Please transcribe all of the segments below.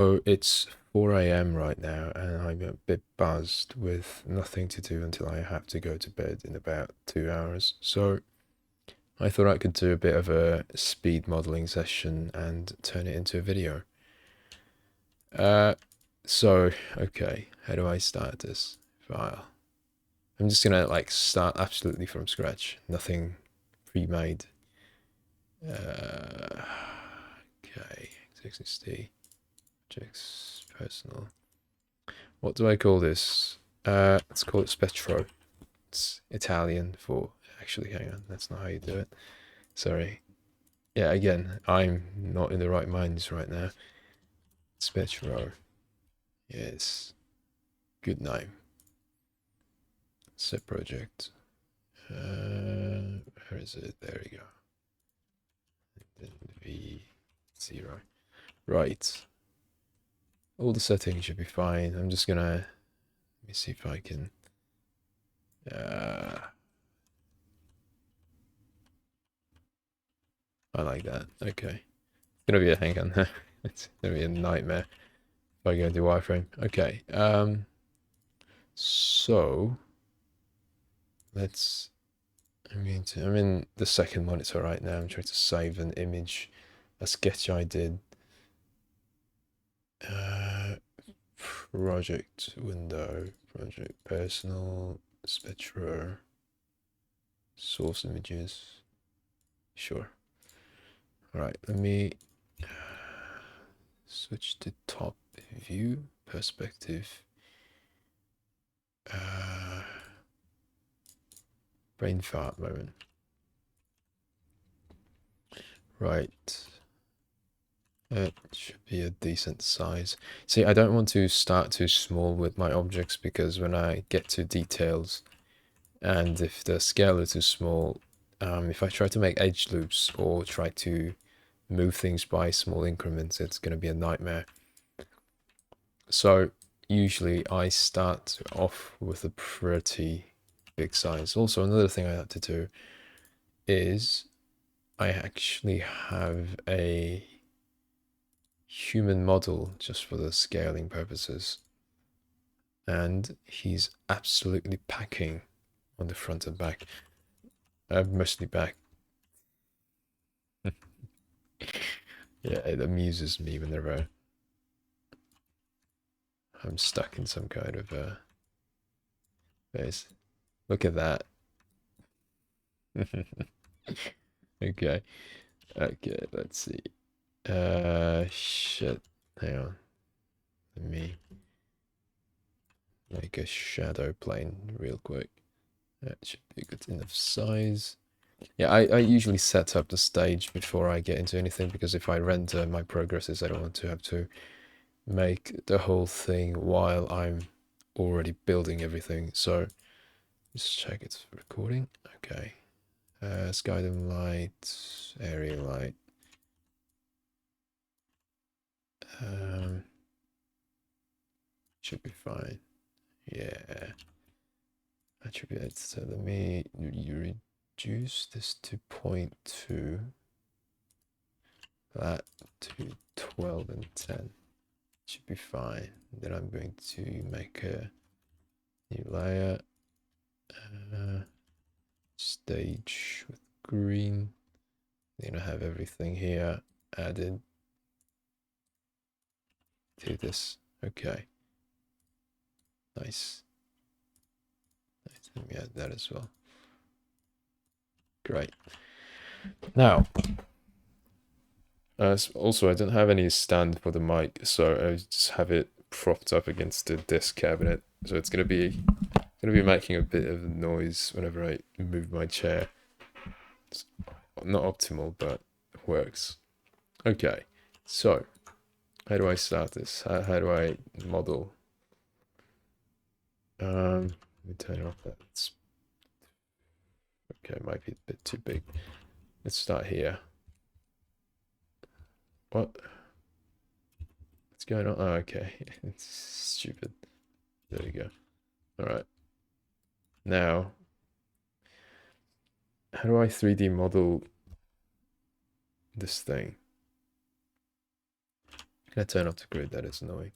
So it's 4 a.m. right now, and I'm a bit buzzed with nothing to do until I have to go to bed in about 2 hours. So I thought I could do a bit of a speed modeling session and turn it into a video. Uh, okay, how do I start this file? I'm just gonna like start absolutely from scratch, nothing pre-made. Okay, XXT, objects, personal. What do I call this? Let's call it Spectro. It's Italian for, actually, hang on, that's not how you do it. Sorry. Yeah, again, I'm not in the right minds right now. Spectro. Yes. Good name. Set project. Where is it? There we go. And then V0. Right. All the settings should be fine. I'm just gonna, let me see if I can, I like that. Okay. It's gonna be a, hang on. It's gonna be a nightmare if I go into wireframe. Okay. So let's, I'm in the second monitor right now. I'm trying to save an image, a sketch I did. Project window, project personal, Spectra, source images. Sure. All right, let me switch to top view perspective. Brain fart moment. Right. It should be a decent size. See, I don't want to start too small with my objects because when I get to details, and if the scale is too small, if I try to make edge loops or try to move things by small increments, it's going to be a nightmare. So usually I start off with a pretty big size. Also, another thing I have to do is I actually have a human model just for the scaling purposes, and he's absolutely packing on the front and back, mostly back. Yeah, it amuses me whenever I'm stuck in some kind of phase. Look at that. Okay. Okay, let's see. Shit. Hang on. Let me make a shadow plane real quick. That should be good enough size. Yeah, I usually set up the stage before I get into anything because if I render my progresses, I don't want to have to make the whole thing while I'm already building everything. So just check it's recording. Okay. Skydome light, area light. Should be fine. Yeah. Attributes. So let me reduce this to 0.2. That to 12 and 10. Should be fine. Then I'm going to make a new layer. Stage with green. Then I have everything here added to this. Okay. Nice. Let me add that as well. Great. Now, also I don't have any stand for the mic, so I just have it propped up against the desk cabinet. So it's gonna be making a bit of noise whenever I move my chair. It's not optimal, but it works. Okay, so how do I start this? How do I model? Let me turn off that. Okay, it might be a bit too big. Let's start here. What? What's going on? Oh, okay. It's stupid. There we go. All right. Now, how do I 3D model this thing? Can I turn off the grid? That is annoying.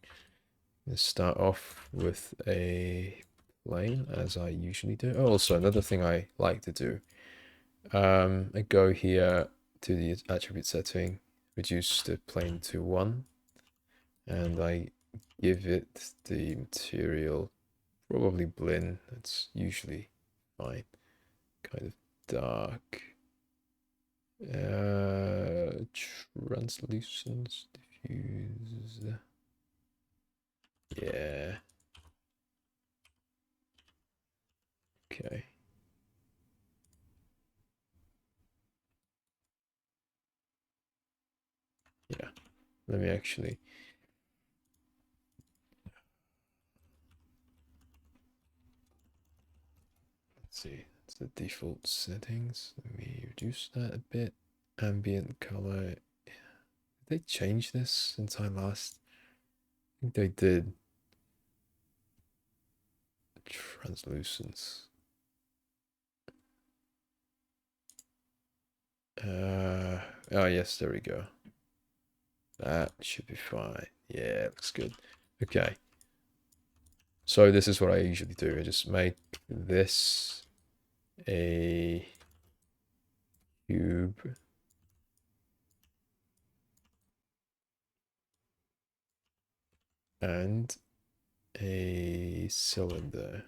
Let's start off with a plane, as I usually do. Oh, also, another thing I like to do. I go here to the attribute setting, reduce the plane to 1, and I give it the material, probably Blinn. That's usually fine. Kind of dark. Translucence, diffuse. Yeah. Okay. Yeah. Let me actually. Let's see. It's the default settings. Let me reduce that a bit. Ambient color. Did they change this since I last? I think they did. Translucence. Oh yes, there we go. That should be fine. Yeah, looks good. Okay. So this is what I usually do. I just make this a cube. And a cylinder.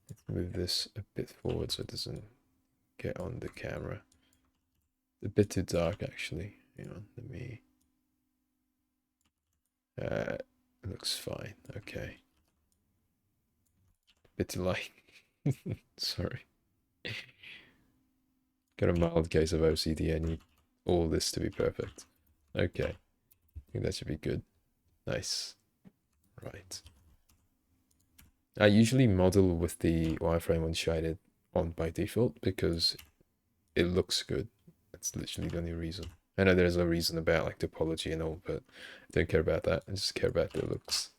Let's move this a bit forward so it doesn't get on the camera. A bit too dark actually. Hang on, let me. Looks fine. Okay. Bit too light. Sorry. Got a mild case of OCD. I need all this to be perfect. Okay. I think that should be good. Nice. Right. I usually model with the wireframe unshaded on by default because it looks good. That's literally the only reason. I know there's a reason about like topology and all, but I don't care about that. I just care about the looks.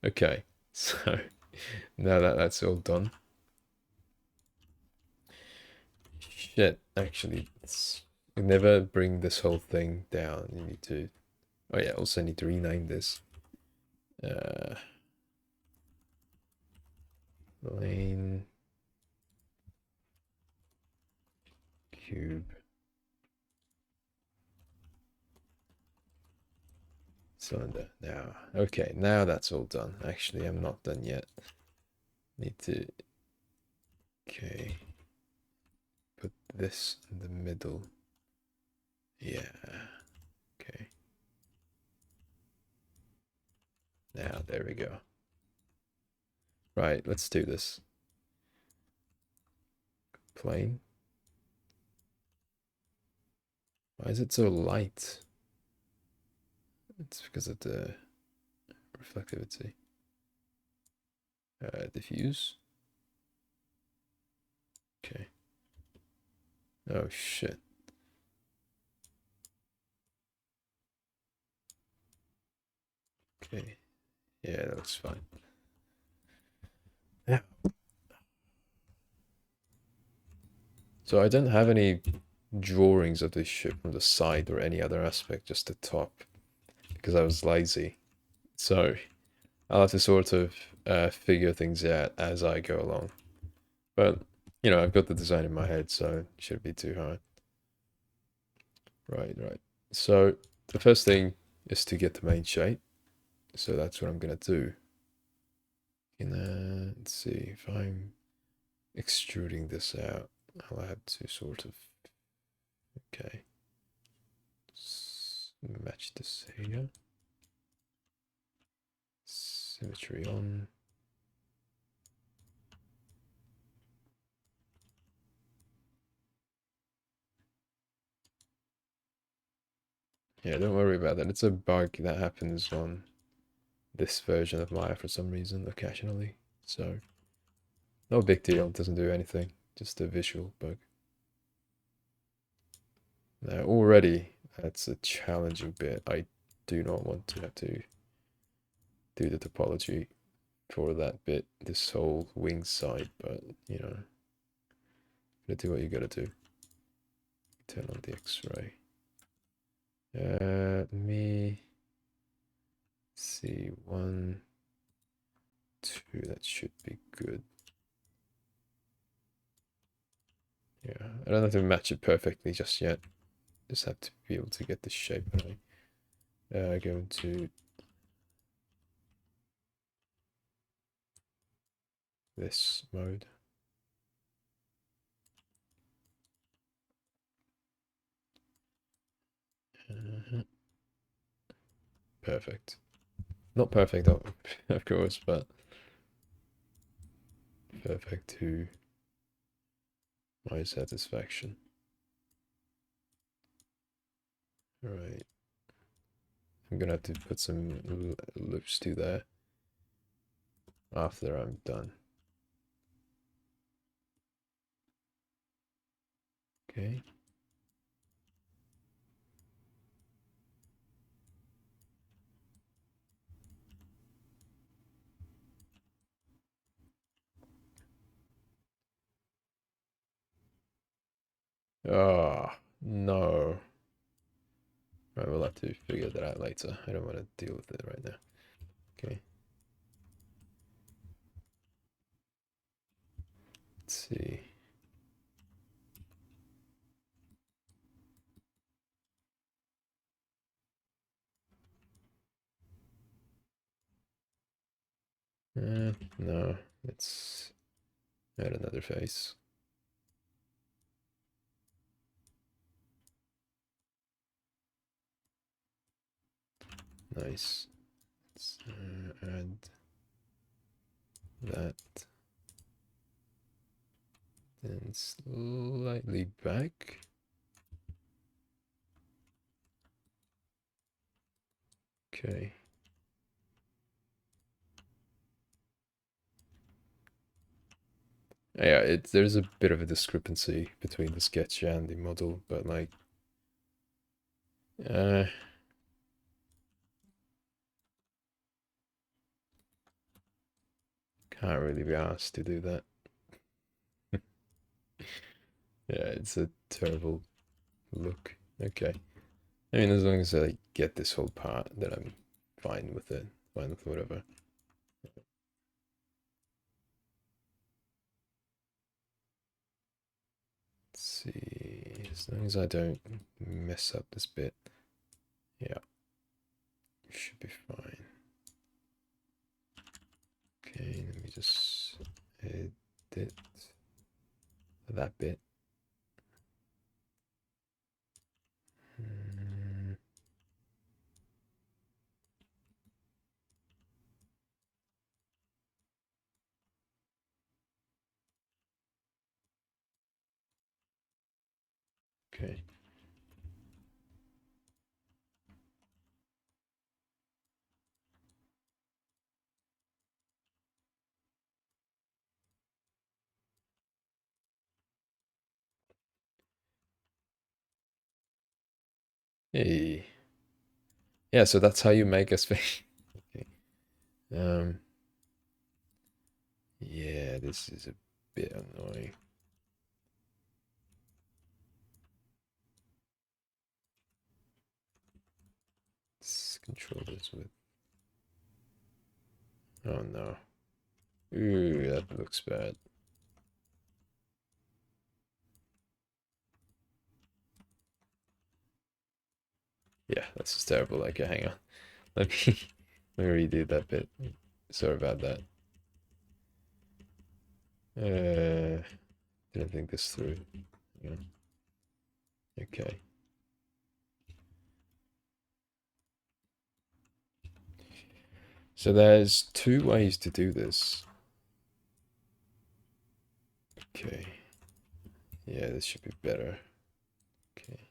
Okay, so now that that's all done. Shit, actually, you never bring this whole thing down. You need to. Oh yeah, also need to rename this. Lane cube cylinder. Now, okay, now that's all done. Actually, I'm not done yet. Need to. Okay. Put this in the middle. Yeah. Okay. Now, there we go. Right, let's do this. Plane. Why is it so light? It's because of the reflectivity. Diffuse. Okay. Oh shit. Okay. Yeah, that looks fine. Yeah. So I don't have any drawings of this ship from the side or any other aspect, just the top, because I was lazy. So I'll have to sort of figure things out as I go along. But, you know, I've got the design in my head, so it shouldn't be too hard. Right, right. So the first thing is to get the main shape. So that's what I'm gonna do. And let's see if I'm extruding this out. I'll have to sort of okay. Match this here. Symmetry on. Yeah, don't worry about that. It's a bug that happens on this version of Maya for some reason, occasionally. So, no big deal. It doesn't do anything. Just a visual bug. Now, already, that's a challenging bit. I do not want to have to do the topology for that bit, this whole wing side, but, you know, gotta do what you gotta do. Turn on the X-ray. Let me see, 1, 2, that should be good. Yeah, I don't have to match it perfectly just yet. Just have to be able to get the shape when I go into this mode. Perfect. Not perfect, of course, but perfect to my satisfaction. Right. I'm gonna have to put some loops to there after I'm done. Okay. Oh, no. Right, we'll have to figure that out later. I don't want to deal with it right now. Okay. Let's see. No, let's add another face. Nice. Let's add that. Then slightly back. Okay. Yeah, there's a bit of a discrepancy between the sketch and the model, but like, uh, can't really be asked to do that. Yeah, it's a terrible look. Okay. I mean, as long as I get this whole part, then I'm fine with it. Fine with whatever. Let's see. As long as I don't mess up this bit. Yeah. Should be fine. Okay, let me just edit that bit. Okay. Hey. Yeah, so that's how you make a space. Okay. Yeah, this is a bit annoying. Let's control this with. Oh no. Ooh, that looks bad. Yeah, that's just terrible. Okay, hang on. Let me let me redo that bit. Sorry about that. Didn't think this through. Yeah. Okay. So there's two ways to do this. Okay. Yeah, this should be better. Okay.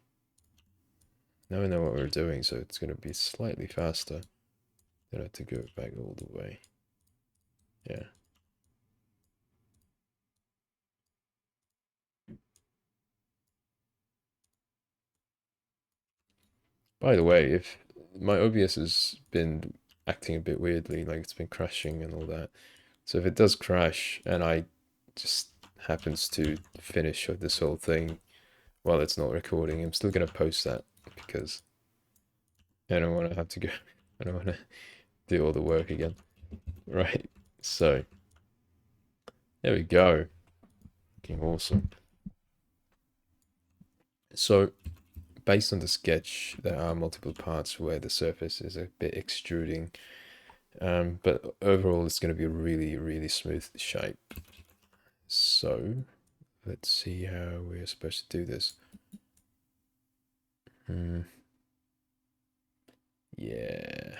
Now we know what we're doing, so it's gonna be slightly faster. Don't have to go back all the way. Yeah. By the way, if my OBS has been acting a bit weirdly, like it's been crashing and all that. So if it does crash and I just happens to finish this whole thing Well, it's not recording. I'm still gonna post that because I don't want to have to go. I don't want to do all the work again. Right. So there we go. Looking awesome. So based on the sketch, there are multiple parts where the surface is a bit extruding, but overall it's going to be a really, really smooth shape. So let's see how we're supposed to do this. Yeah.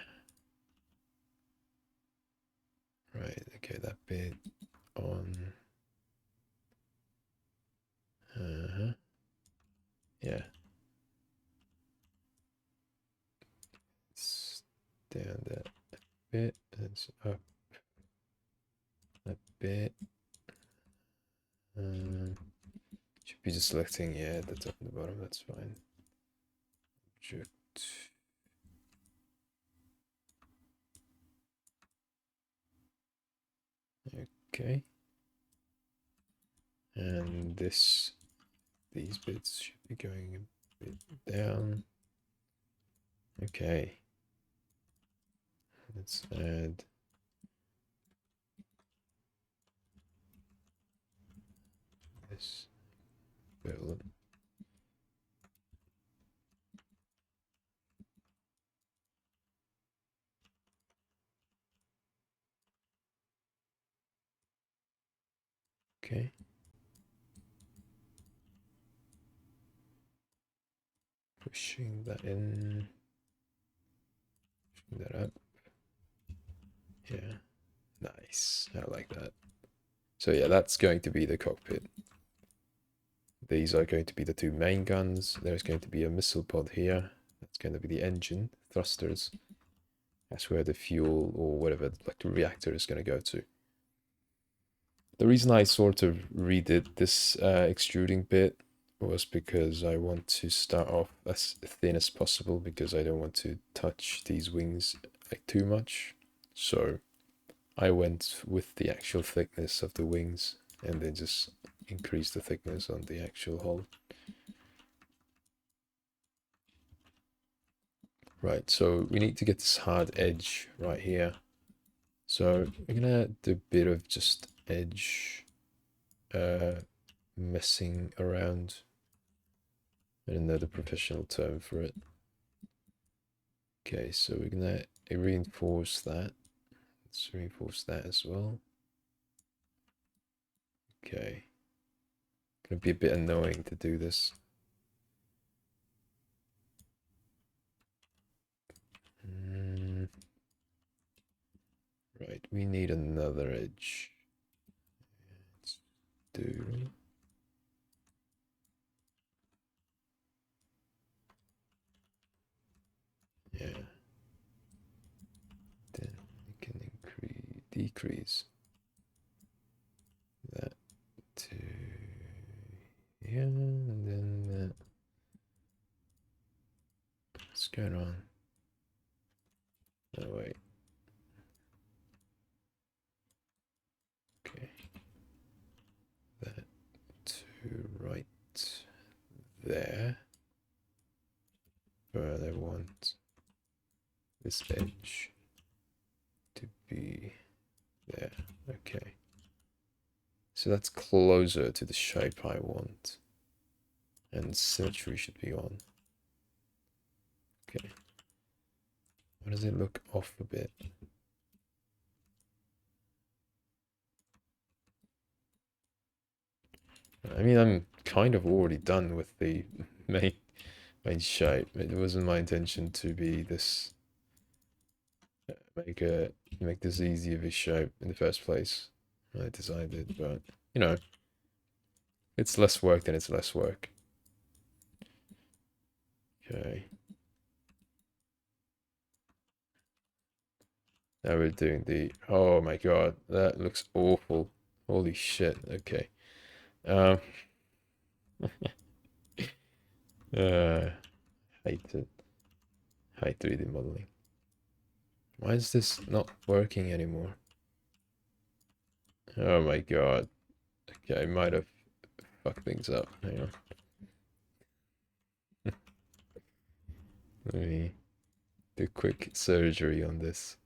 Right, okay, that bit on. Yeah. It's down that bit, it's up a bit. Should be just selecting, yeah, the top and the bottom, that's fine. Object. Okay. And these bits should be going a bit down. Okay. Let's add this build. Okay. Pushing that in. Pushing that up. Yeah. Nice. I like that. So yeah, that's going to be the cockpit. These are going to be the two main guns. There's going to be a missile pod here. That's going to be the engine, thrusters. That's where the fuel or whatever, like the reactor is going to go to. The reason I sort of redid this extruding bit was because I want to start off as thin as possible because I don't want to touch these wings like too much. So I went with the actual thickness of the wings and then just increase the thickness on the actual hull. Right, so we need to get this hard edge right here. So we're gonna do a bit of just edge messing around. I don't know the professional term for it. Okay, so we're gonna reinforce that. Let's reinforce that as well. Okay. Gonna be a bit annoying to do this. Right, we need another edge. Let's do. Yeah. Then we can decrease that to here, and then what's going on? Oh wait. Okay. That to right there. But I want this edge to be there. Okay. So that's closer to the shape I want. And symmetry should be on. Okay. Why does it look off a bit? I mean, I'm kind of already done with the main shape. It wasn't my intention to be this make this easy of a shape in the first place. I designed it, but you know, it's less work than it's less work. Okay. Now we're doing the, oh my god, that looks awful. Holy shit. Okay. Um hate it. Hate 3D modeling. Why is this not working anymore? Oh my god. Okay, I might have fucked things up. Hang on. Let me do quick surgery on this.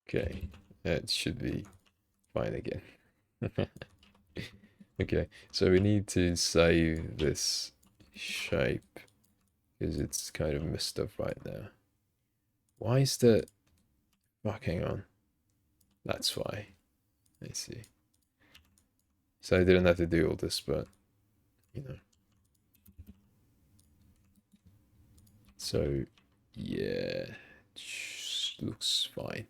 Okay, that should be fine again. Okay, so we need to save this shape because it's kind of messed up right now. Why is the... Fuck, hang on. That's why. I see. So I didn't have to do all this, but, you know. So, yeah, looks fine.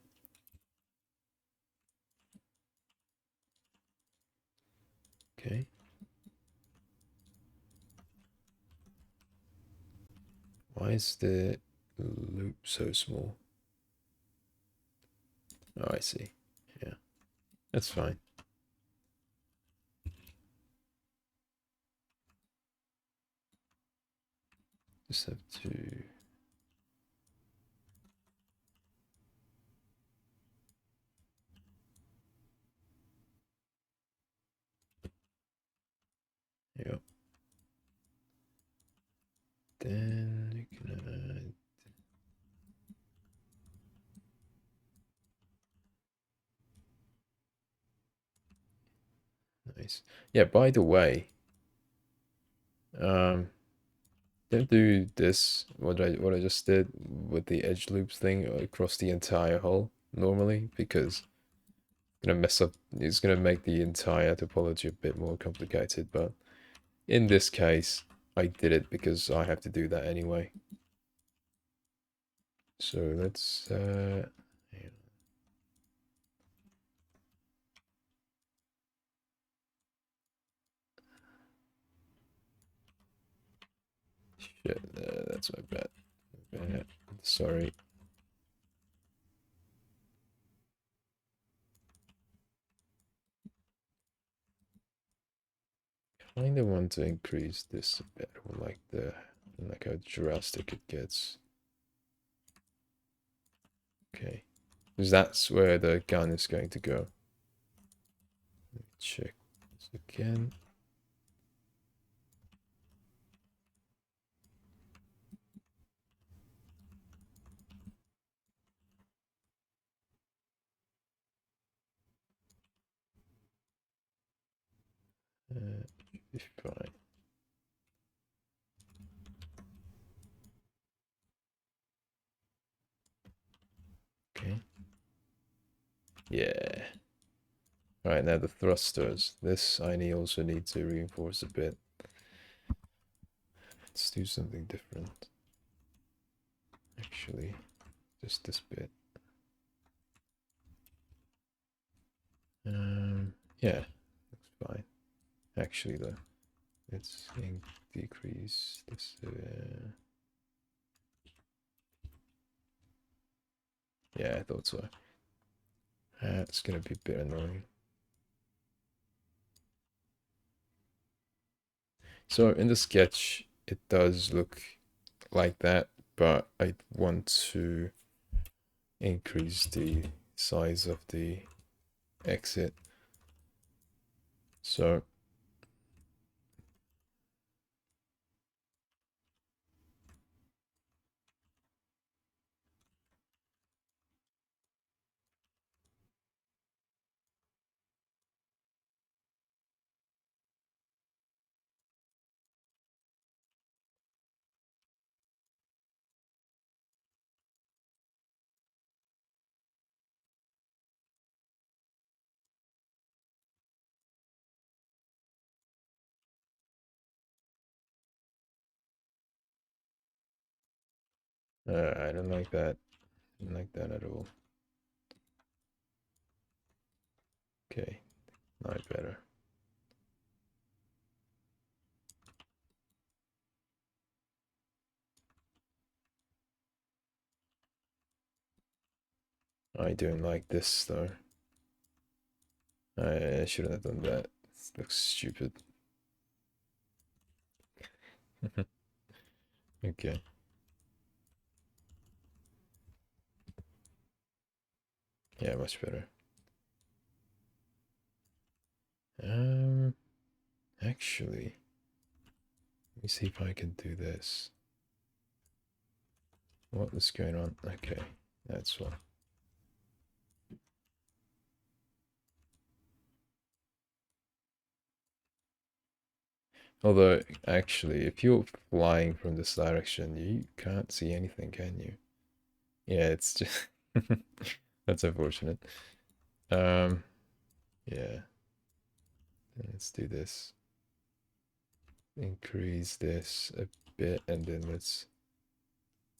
Okay. Why is the loop so small? Oh, I see. Yeah, that's fine. Just have to... Yep. Then we can add... Nice. Yeah, by the way, don't do this, what I just did with the edge loops thing across the entire hull normally, because it's gonna mess up, it's gonna make the entire topology a bit more complicated, but in this case, I did it because I have to do that anyway. So let's yeah. Shit, that's my bad. Sorry. Kind of want to increase this a bit, like how drastic it gets. Okay, because that's where the gun is going to go. Let me check this again. Should be fine. Okay. Yeah. All right, now the thrusters. This I also need to reinforce a bit. Let's do something different. Actually, just this bit. Yeah, looks fine. Actually, though, let's decrease this. Yeah, I thought so. It's gonna be a bit annoying. So in the sketch, it does look like that, but I want to increase the size of the exit. So I don't like that. I don't like that at all. Okay, not better. I don't like this though. I shouldn't have done that. It looks stupid. Okay. Yeah, much better. Um, actually, let me see if I can do this. What is going on? Okay, that's one. Although, actually, if you're flying from this direction, you can't see anything, can you? Yeah, it's just that's unfortunate. Um, yeah. Let's do this. Increase this a bit, and then let's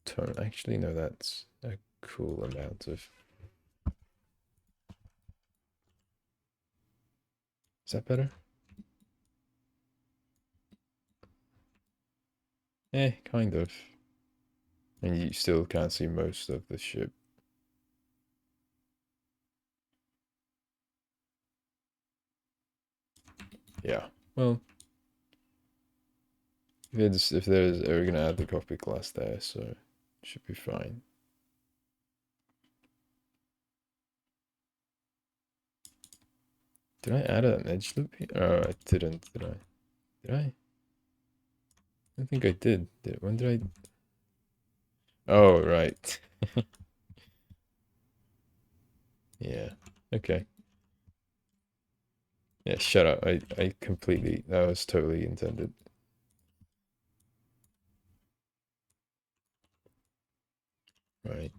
turn. Actually, no, that's a cool amount of. Is that better? Kind of. And you still can't see most of the ship. Yeah. Well, if there's we're gonna add the cockpit glass there, so it should be fine. Did I add an edge loop here? Oh, I didn't, did I? Did I? I think I did. When did I? Oh, right. Yeah. Okay. Yeah, shut up. I completely, that was totally intended. Right.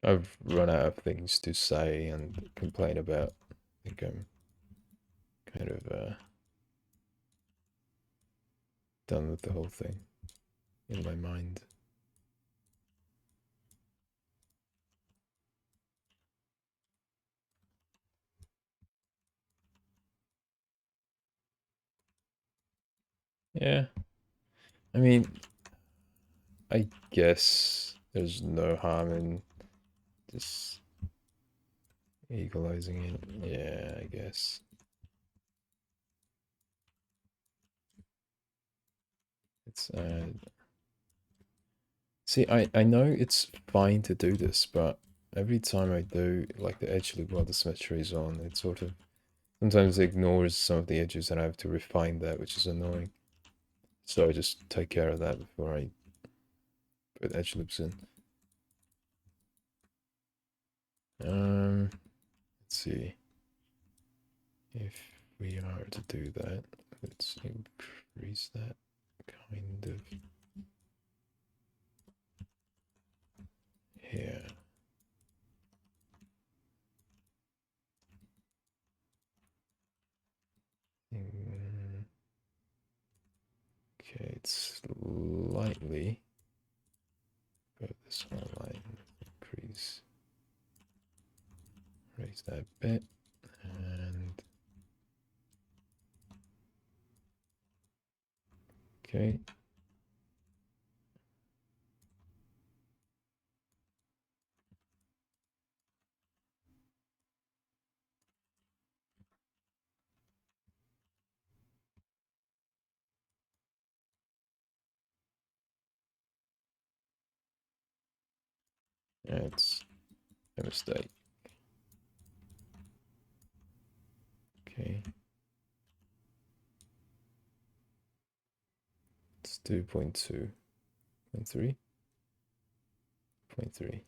I've run out of things to say and complain about. I think I'm kind of done with the whole thing in my mind. Yeah. I mean, I guess there's no harm in just equalizing it. Yeah, I guess. It's see, I know it's fine to do this, but every time I do like the edge loop while the symmetry is on, it sort of sometimes ignores some of the edges and I have to refine that, which is annoying. So I just take care of that before I put edge loops in. Let's see. If we are to do that, let's increase that kind of here. Okay, it's slightly, but this one line increase, raise that bit, and okay. That's a mistake. Okay, let's do 0.2, 0.3, 0.3.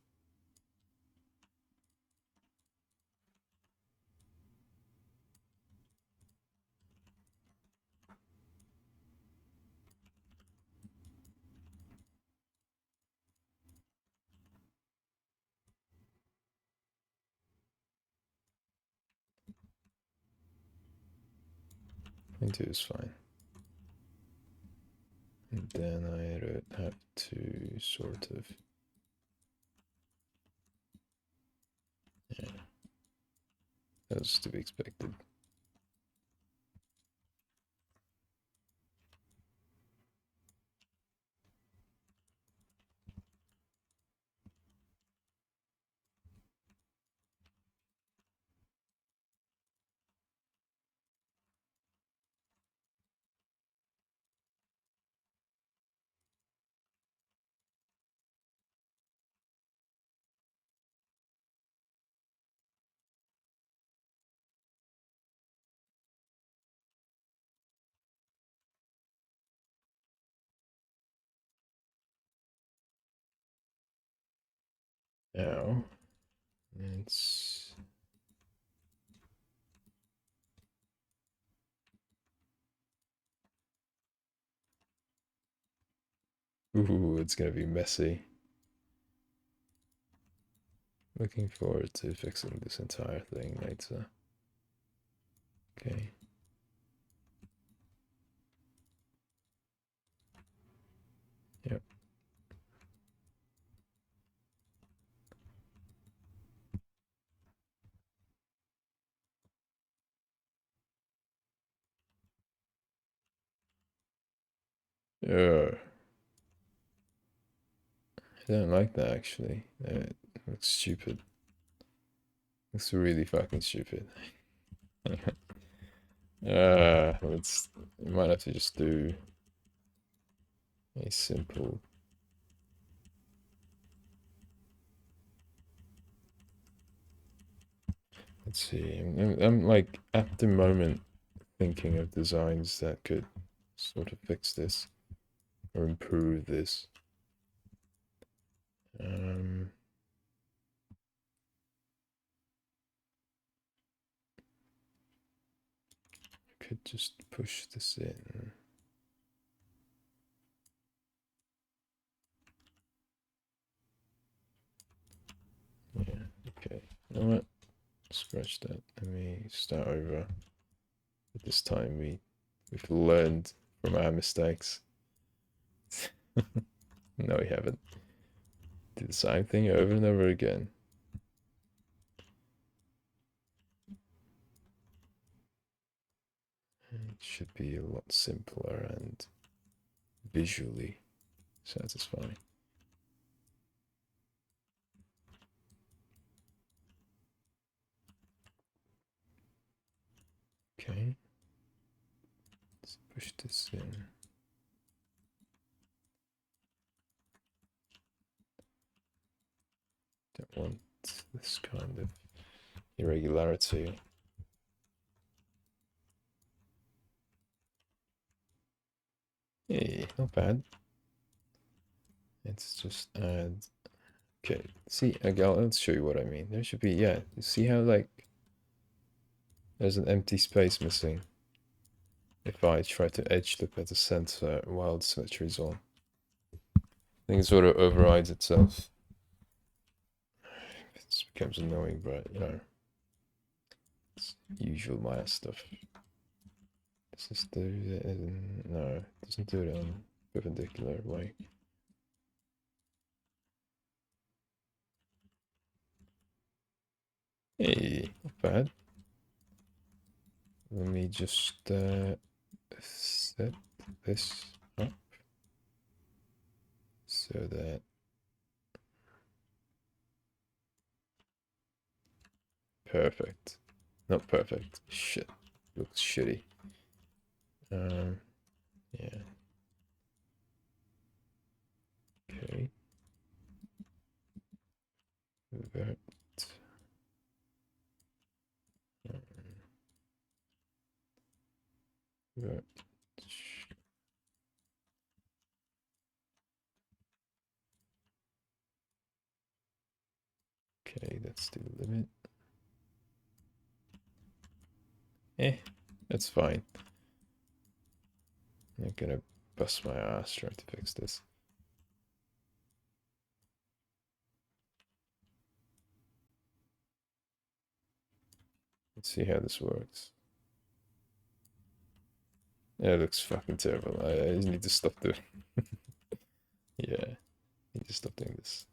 0.2 is fine. And then I would have to sort of, yeah, that was to be expected. Now, it's, ooh, it's gonna be messy. Looking forward to fixing this entire thing later. Okay. Yep. I don't like that actually. It looks stupid. Looks really fucking stupid. Let's. We might have to just do a simple. Let's see. I'm like at the moment thinking of designs that could sort of fix this or improve this. Um, could just push this in. Yeah, okay. You know what? Scratch that. Let me start over. But this time we've learned from our mistakes. No, we haven't. Do the same thing over and over again. It should be a lot simpler and visually satisfying. Okay. Let's push this in. Don't want this kind of irregularity. Hey, not bad. Let's just add. Okay, see, let's show you what I mean. There should be, yeah, you see how, like, there's an empty space missing if I try to edge look at the center while the symmetry is on. I think it sort of overrides itself. This becomes annoying, but, you know, it's usual Maya stuff. Does this do it? No, it doesn't do it on perpendicular way. Hey, not bad. Let me just set this up so that perfect. Not perfect. Shit. Looks shitty. Yeah. Okay. That. That. Okay, that's the limit. That's fine. I'm not gonna bust my ass trying to fix this. Let's see how this works. Yeah, it looks fucking terrible. I just need to stop doing. Yeah, I need to stop doing this.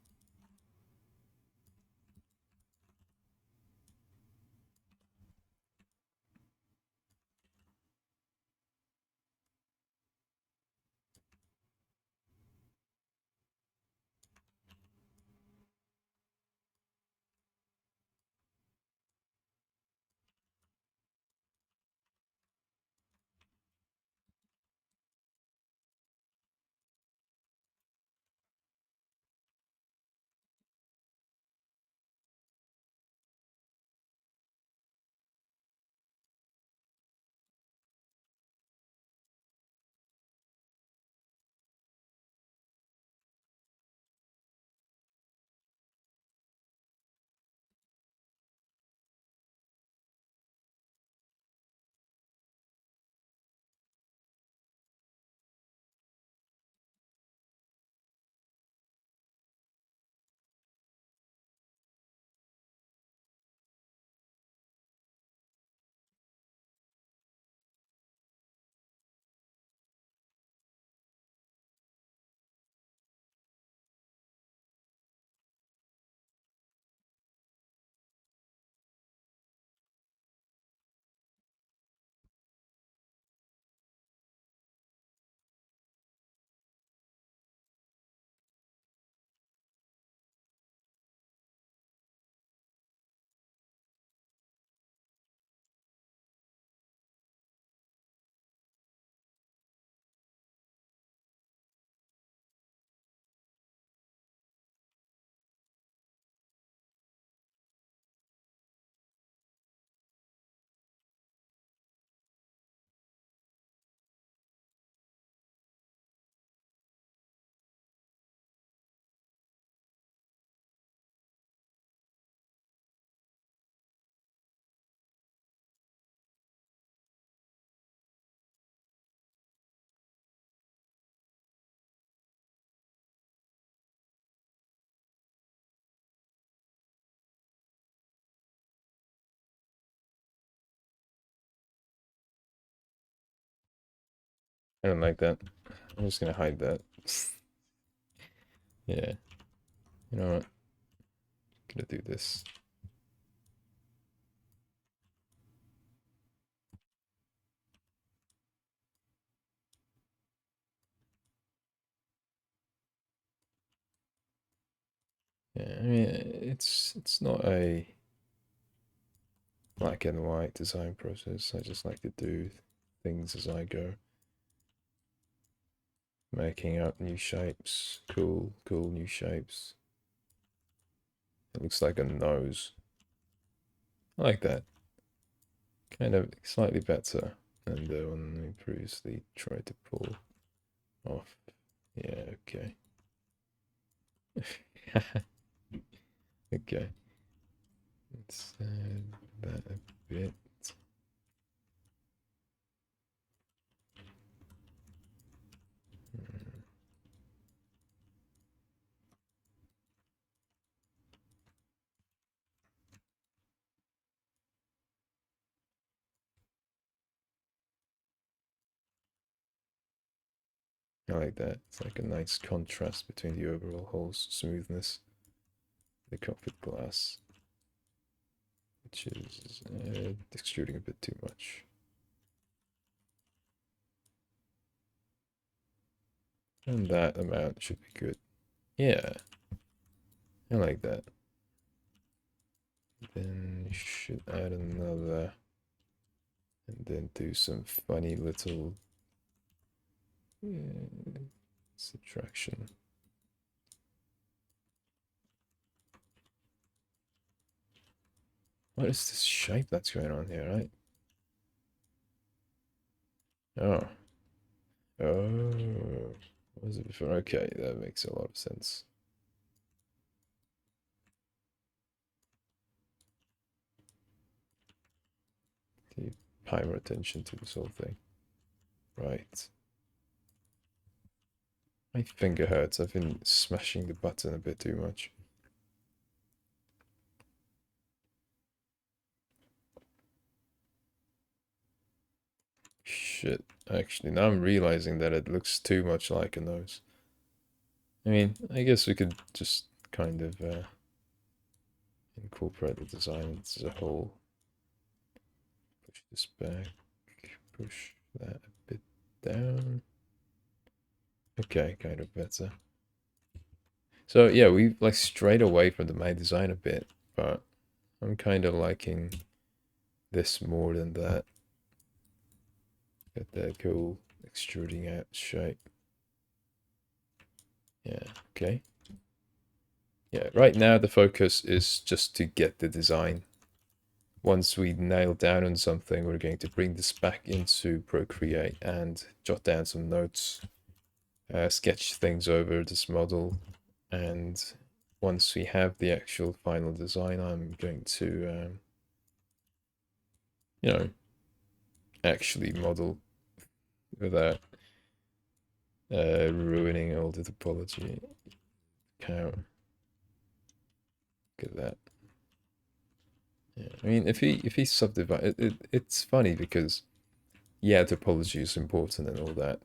I don't like that. I'm just gonna hide that. Yeah, you know what? I'm gonna do this. Yeah, I mean, it's not a black and white design process. I just like to do things as I go, making up new shapes. Cool new shapes. It looks like a nose. I like that. Kind of slightly better than the one we previously tried to pull off. Yeah, okay. Okay. Let's add that a bit. I like that. It's like a nice contrast between the overall whole smoothness, the cockpit glass, which is extruding a bit too much. And that amount should be good. Yeah, I like that. Then you should add another, and then do some funny little subtraction. What is this shape that's going on here, right? Oh. Oh. What was it before? Okay, that makes a lot of sense. You pay more attention to this whole thing. Right. My finger hurts. I've been smashing the button a bit too much. Shit. actually. Now I'm realizing that it looks too much like a nose. I mean, I guess we could just kind of incorporate the design as a whole. Push this back, push that a bit down. Okay, kind of better. So yeah, we like strayed away from the main design a bit, but I'm kind of liking this more than that. Got that cool extruding out shape. Yeah, okay. Yeah, right now the focus is just to get the design. Once we nail down on something, we're going to bring this back into Procreate and jot down some notes, sketch things over this model, and once we have the actual final design, I'm going to, you know, actually model without ruining all the topology. Cow. Look at that. Yeah, I mean, if he subdivide it's funny because yeah, topology is important and all that,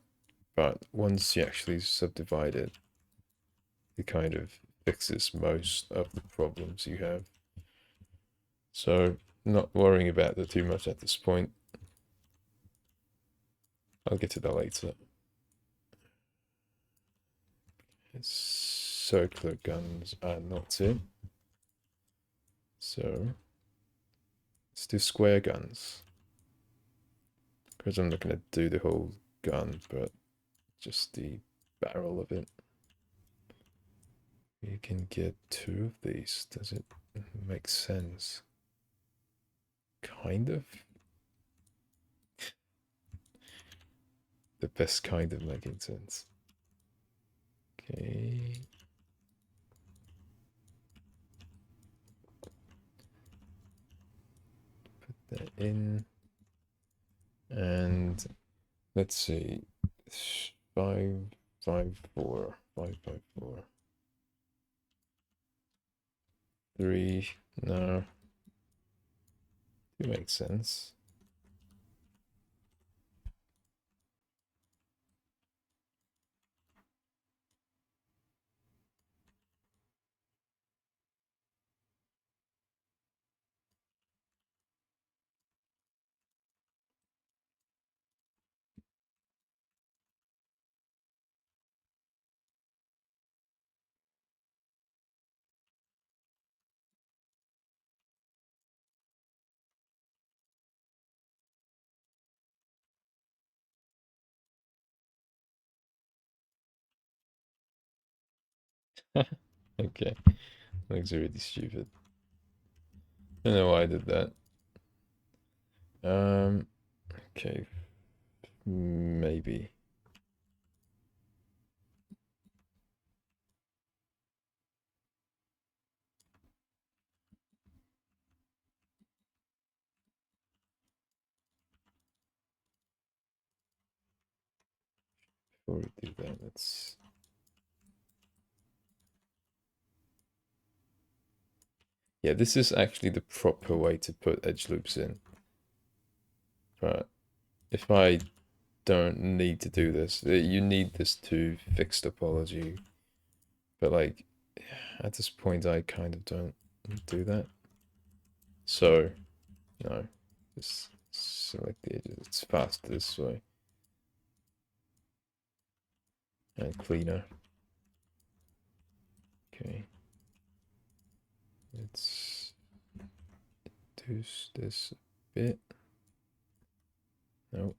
but once you actually subdivide it, it kind of fixes most of the problems you have. So not worrying about that too much at this point. I'll get to that later. Circular guns are not in. So let's do square guns. Because I'm not going to do the whole gun, but just the barrel of it. You can get two of these. Does it make sense? Kind of. The best kind of making sense. Okay. Put that in. And let's see. 554. 554. 3. No. It makes sense. Okay. Looks really stupid. I don't know why I did that. Okay. Maybe. Before we do that, let's. Yeah, this is actually the proper way to put edge loops in. But if I don't need to do this, you need this to fix topology. But like, at this point, I kind of don't do that. So, no, just select the edges. It's faster this way. And cleaner. Okay. Let's reduce this a bit. Nope.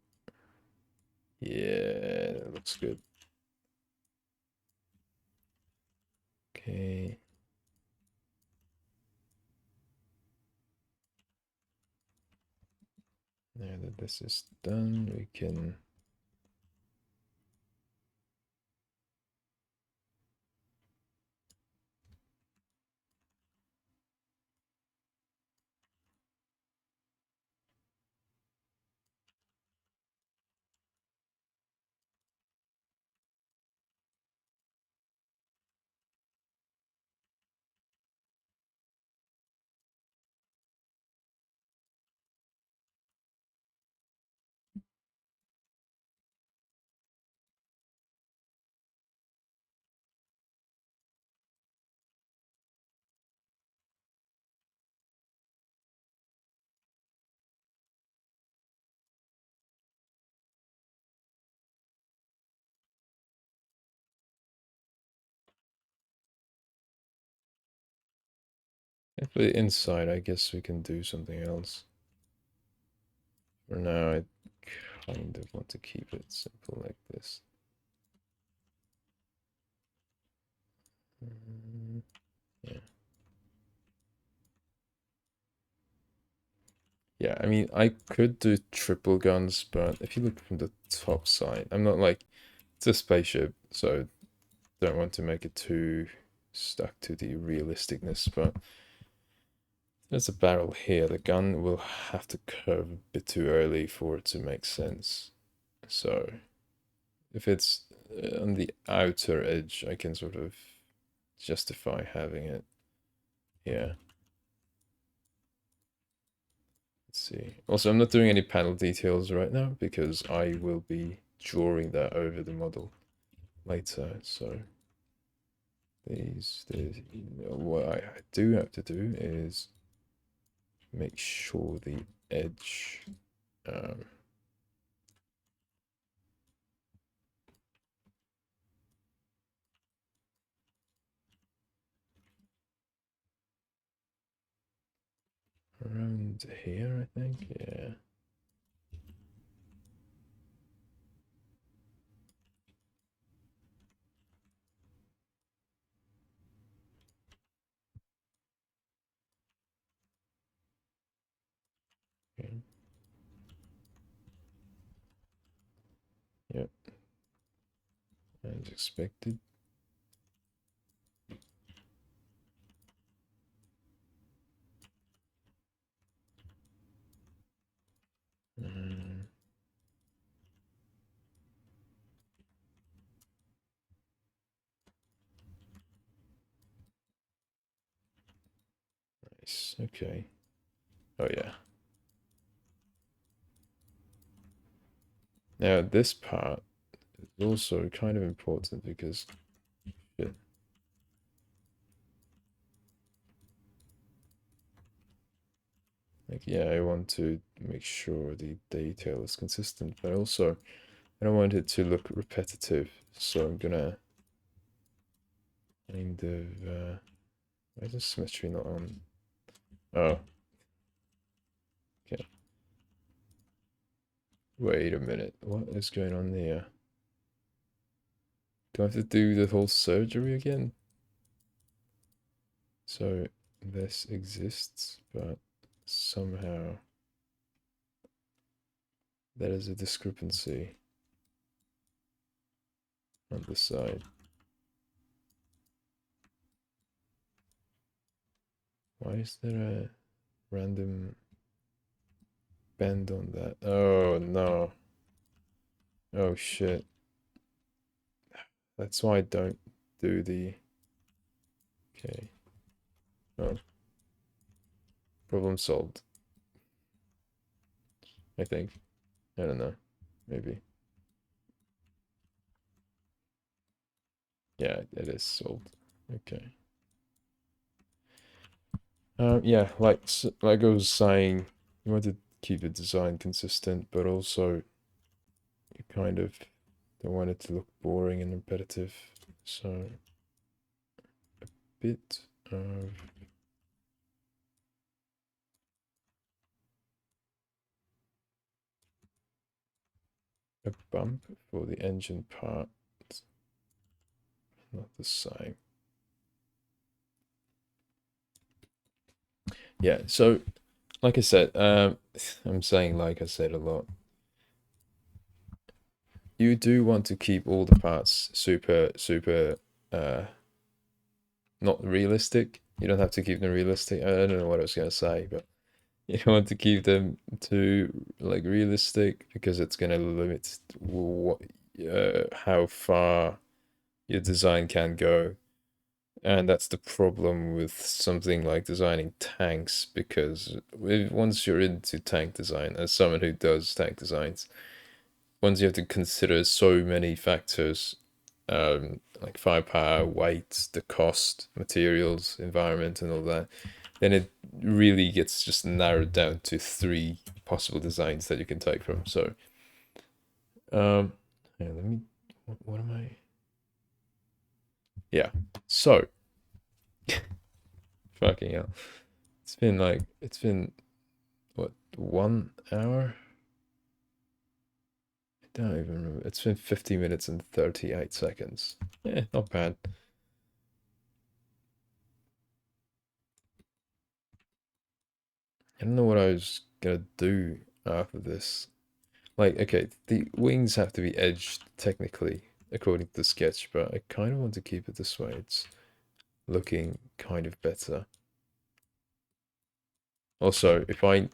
Yeah, that looks good. Okay. Now that this is done, we can But inside, I guess we can do something else. For now, I kind of want to keep it simple like this. Yeah. Yeah, I mean, I could do triple guns, but if you look from the top side, I'm not like, it's a spaceship, so don't want to make it too stuck to the realisticness, but there's a barrel here. The gun will have to curve a bit too early for it to make sense. So if it's on the outer edge, I can sort of justify having it. Yeah. Let's see. Also, I'm not doing any panel details right now because I will be drawing that over the model later. So what I do have to do is make sure the edge um, around here, I think. Yeah. Okay. Yep. As expected. Um, nice. Okay. Oh yeah. Now this part is also kind of important because shit. Like yeah, I want to make sure the detail is consistent, but also I don't want it to look repetitive. So I'm gonna kind of why is the symmetry not on? Oh, okay. Wait a minute. What is going on here? Do I have to do the whole surgery again? So this exists, but somehow there is a discrepancy on the side. Why is there a random bend on that? Oh no. Oh shit. That's why I don't do the... Okay. Oh, problem solved. I think. I don't know. Maybe. Yeah, it is solved. Okay. Yeah, like I was saying, you want to keep the design consistent, but also you kind of don't want it to look boring and repetitive. So a bit of a bump for the engine part, not the same. Yeah, so like I said, I'm saying like I said a lot. You do want to keep all the parts super uh not realistic. You don't have to keep them realistic. I don't know what I was gonna say, but you want to keep them to like realistic because it's gonna limit what how far your design can go. And that's the problem with something like designing tanks because once you're into tank design, as someone who does tank designs, once you have to consider so many factors, like firepower, weight, the cost, materials, environment, and all that, then it really gets just narrowed down to three possible designs that you can take from. So, yeah, let me. What am I? Yeah. So, fucking hell. it's been what, 1 hour? I don't even remember. It's been 50 minutes and 38 seconds. Yeah, not bad. I don't know what I was gonna do after this. Like, okay, the wings have to be edged technically according to the sketch, but I kind of want to keep it this way. It's looking kind of better. Also, if I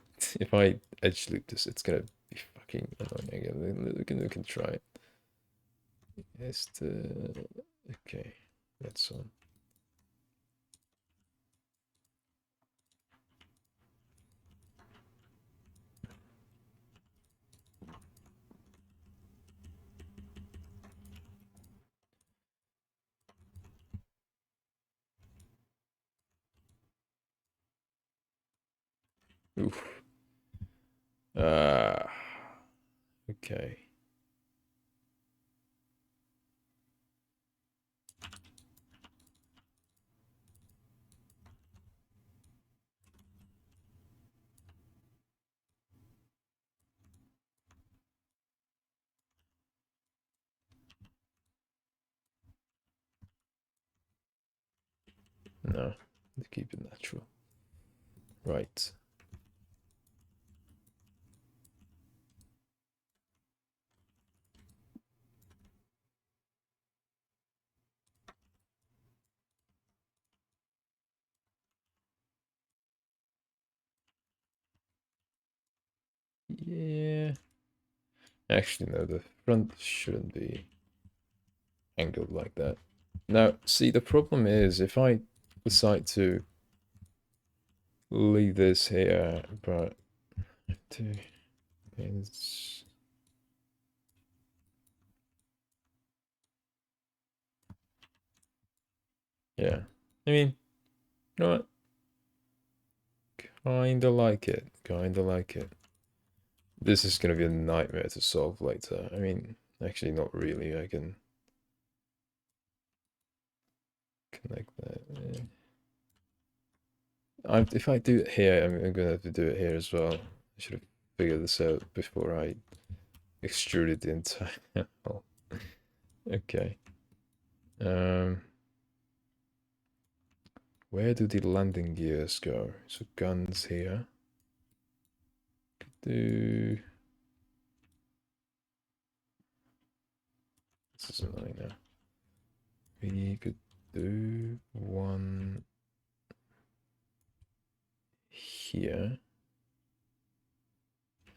edge loop this, it's gonna be fucking annoying again. We can try it. Okay, that's on. Oof. Ah. Okay. No, let's keep it natural. Right. Yeah. Actually, no, the front shouldn't be angled like that. Now, see, the problem is if I decide to leave this here, but to it's yeah. I mean, you know what? Kinda like it. Kinda like it. This is gonna be a nightmare to solve later. I mean, actually, not really. I can connect that. If I do it here, I'm gonna have to do it here as well. I should have figured this out before I extruded the entire. Oh, okay. Um, where do the landing gears go? So guns here. Do this is annoying now. We could do one here,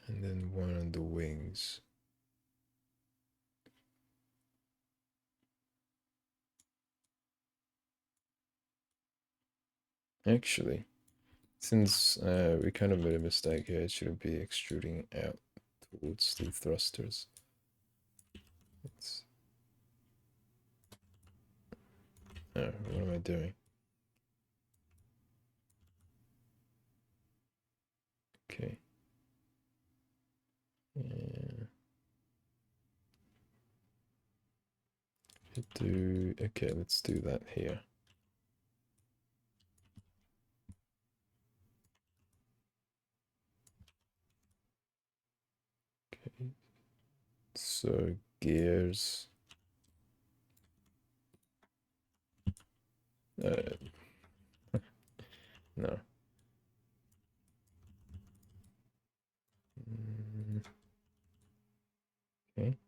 and then one on the wings. Actually, since we kind of made a mistake here, it shouldn't be extruding out towards the thrusters. Oh, what am I doing? Okay. Yeah. Okay, let's do that here. Okay. So gears. No. Okay.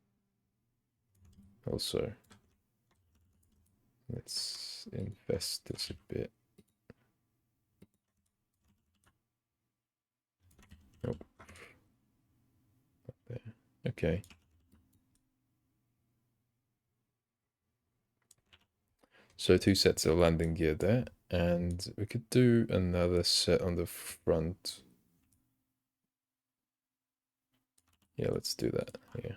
Also, let's invest this a bit. Nope. Not there. Okay. So 2 sets of landing gear there, and we could do another set on the front. Yeah, let's do that. Yeah.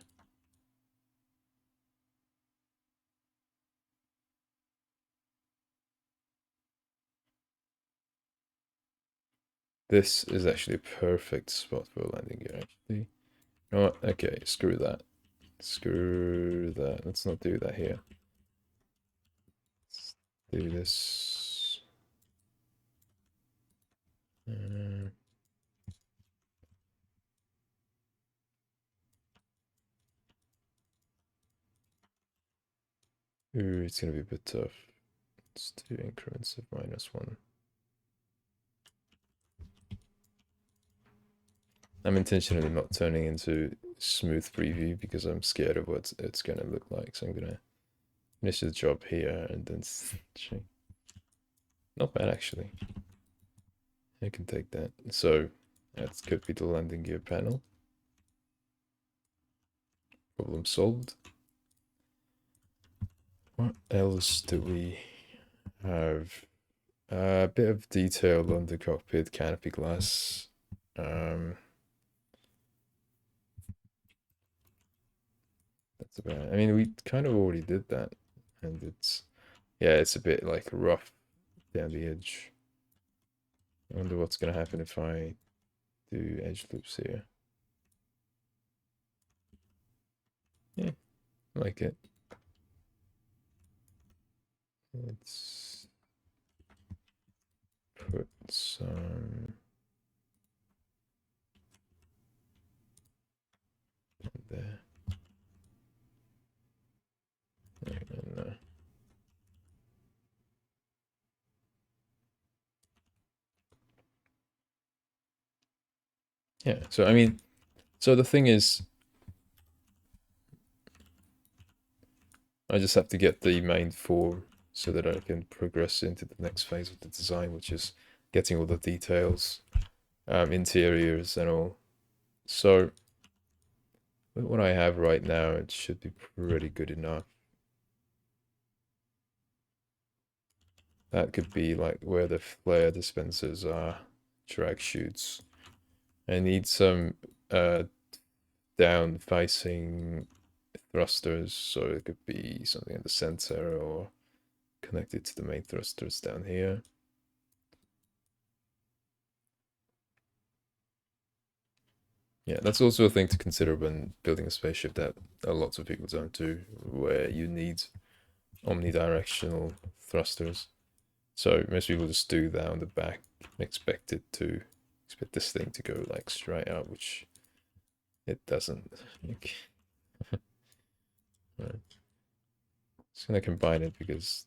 This is actually a perfect spot for a landing gear, actually. You know what? Okay, screw that. Screw that. Let's not do that here. Let's do this. Ooh, it's gonna be a bit tough. Let's do increments of -1. I'm intentionally not turning into smooth preview because I'm scared of what it's gonna look like. So I'm gonna finish the job here and then change. Not bad actually. I can take that. So that could be the landing gear panel. Problem solved. What else do we have? A bit of detail on the cockpit canopy glass. That's about. I mean, we kind of already did that, and it's a bit like rough down the edge. I wonder what's gonna happen if I do edge loops here. Yeah, I like it. Let's put some there. And, yeah, so I mean, so the thing is, I just have to get the main four so that I can progress into the next phase of the design, which is getting all the details, interiors and all. So with what I have right now, it should be pretty good enough. That could be like where the flare dispensers are, drag chutes. I need some down facing thrusters, so it could be something in the center or connected to the main thrusters down here. Yeah, that's also a thing to consider when building a spaceship that lots of people don't do, where you need omnidirectional thrusters. So most people just do that on the back and expect this thing to go like straight up, which it doesn't. Like, right. Just gonna combine it because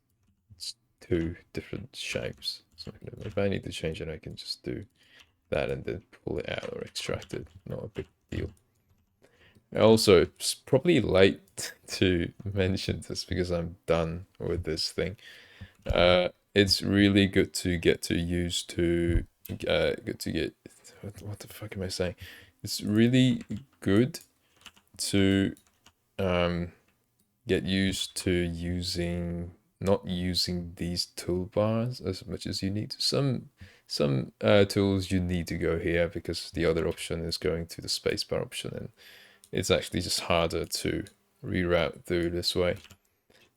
it's two different shapes. So if I need to change it, I can just do that and then pull it out or extract it. Not a big deal. Also, it's probably late to mention this because I'm done with this thing. It's really good to get to use to good to get. What the fuck am I saying? It's really good to get used to not using these toolbars as much as you need to. Some tools you need to go here because the other option is going to the spacebar option, and it's actually just harder to reroute through this way.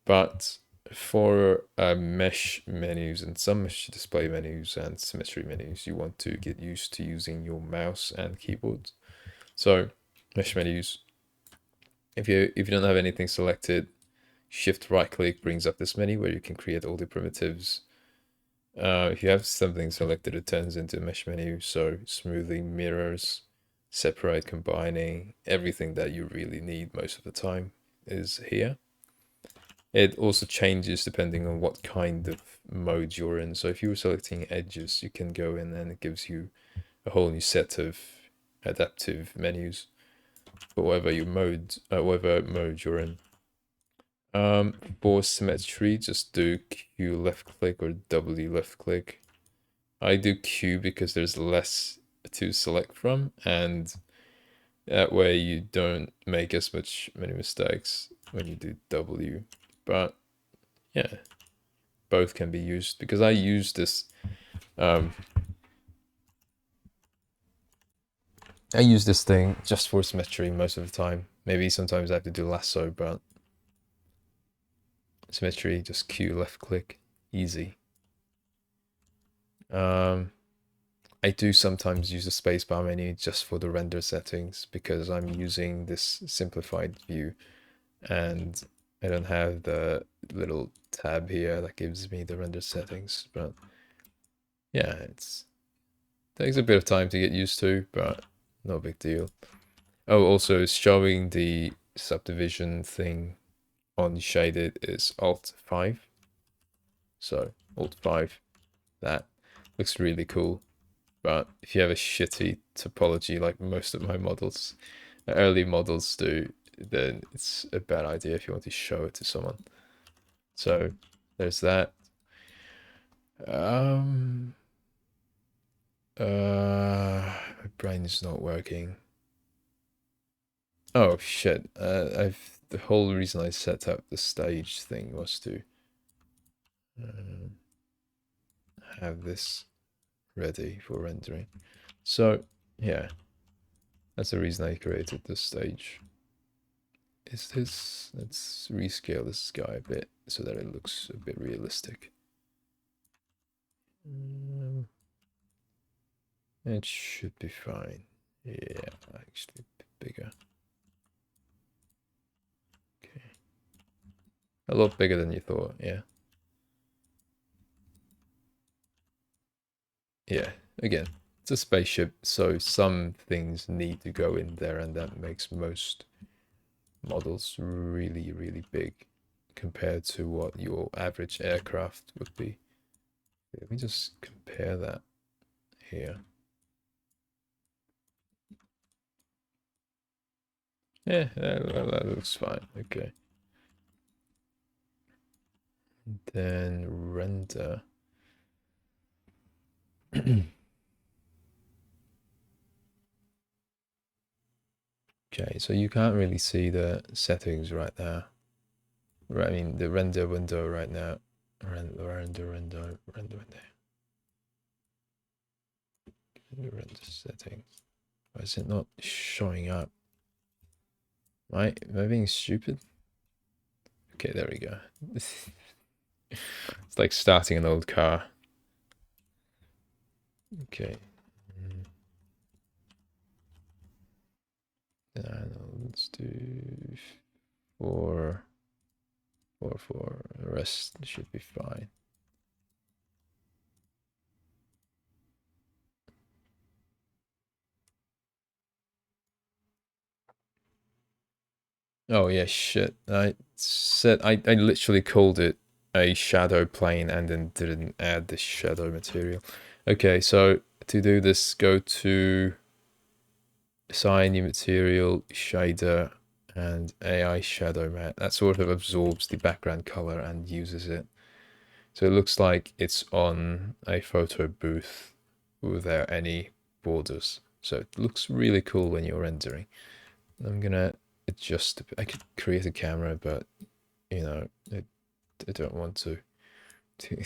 But for mesh menus and some mesh display menus and symmetry menus, you want to get used to using your mouse and keyboard. So mesh menus, if you don't have anything selected, shift right click brings up this menu where you can create all the primitives. If you have something selected, it turns into a mesh menu. So smoothing, mirrors, separate, combining, everything that you really need most of the time is here. It also changes depending on what kind of mode you're in. So if you were selecting edges, you can go in and it gives you a whole new set of adaptive menus for whatever mode you're in. For symmetry, just do Q left click or W left click. I do Q because there's less to select from, and that way you don't make as many mistakes when you do W. But yeah, both can be used because I use this. I use this thing just for symmetry most of the time. Maybe sometimes I have to do lasso, but symmetry, just Q left click, easy. I do sometimes use the spacebar menu just for the render settings because I'm using this simplified view and I don't have the little tab here that gives me the render settings. But yeah, Takes a bit of time to get used to, but no big deal. Oh, also showing the subdivision thing on shaded is Alt 5. So Alt 5, that looks really cool. But if you have a shitty topology like most of my models, early models do, then it's a bad idea if you want to show it to someone. So there's that. My brain is not working. Oh shit! The whole reason I set up the stage thing was to have this ready for rendering. So yeah, that's the reason I created this stage. Is this? Let's rescale this guy a bit so that it looks a bit realistic. It should be fine. Yeah, actually a bit bigger. Okay. A lot bigger than you thought, yeah. Yeah, again, it's a spaceship, so some things need to go in there, and that makes most models really, really big compared to what your average aircraft would be. Let me just compare that here. Yeah, that looks fine. Okay. Then render. Okay, so you can't really see the settings right now. Right, I mean the render window right now. Render window. Render settings. Why is it not showing up? Am I being stupid? Okay, there we go. It's like starting an old car. Okay. Let's do 4. The rest should be fine. Oh yeah, shit. I literally called it a shadow plane and then didn't add the shadow material. Okay, so to do this, go to assign new material, shader, and AI shadow matte. That sort of absorbs the background color and uses it. So it looks like it's on a photo booth without any borders. So it looks really cool when you're rendering. I'm gonna adjust. I could create a camera, but you know, I don't want to. Too,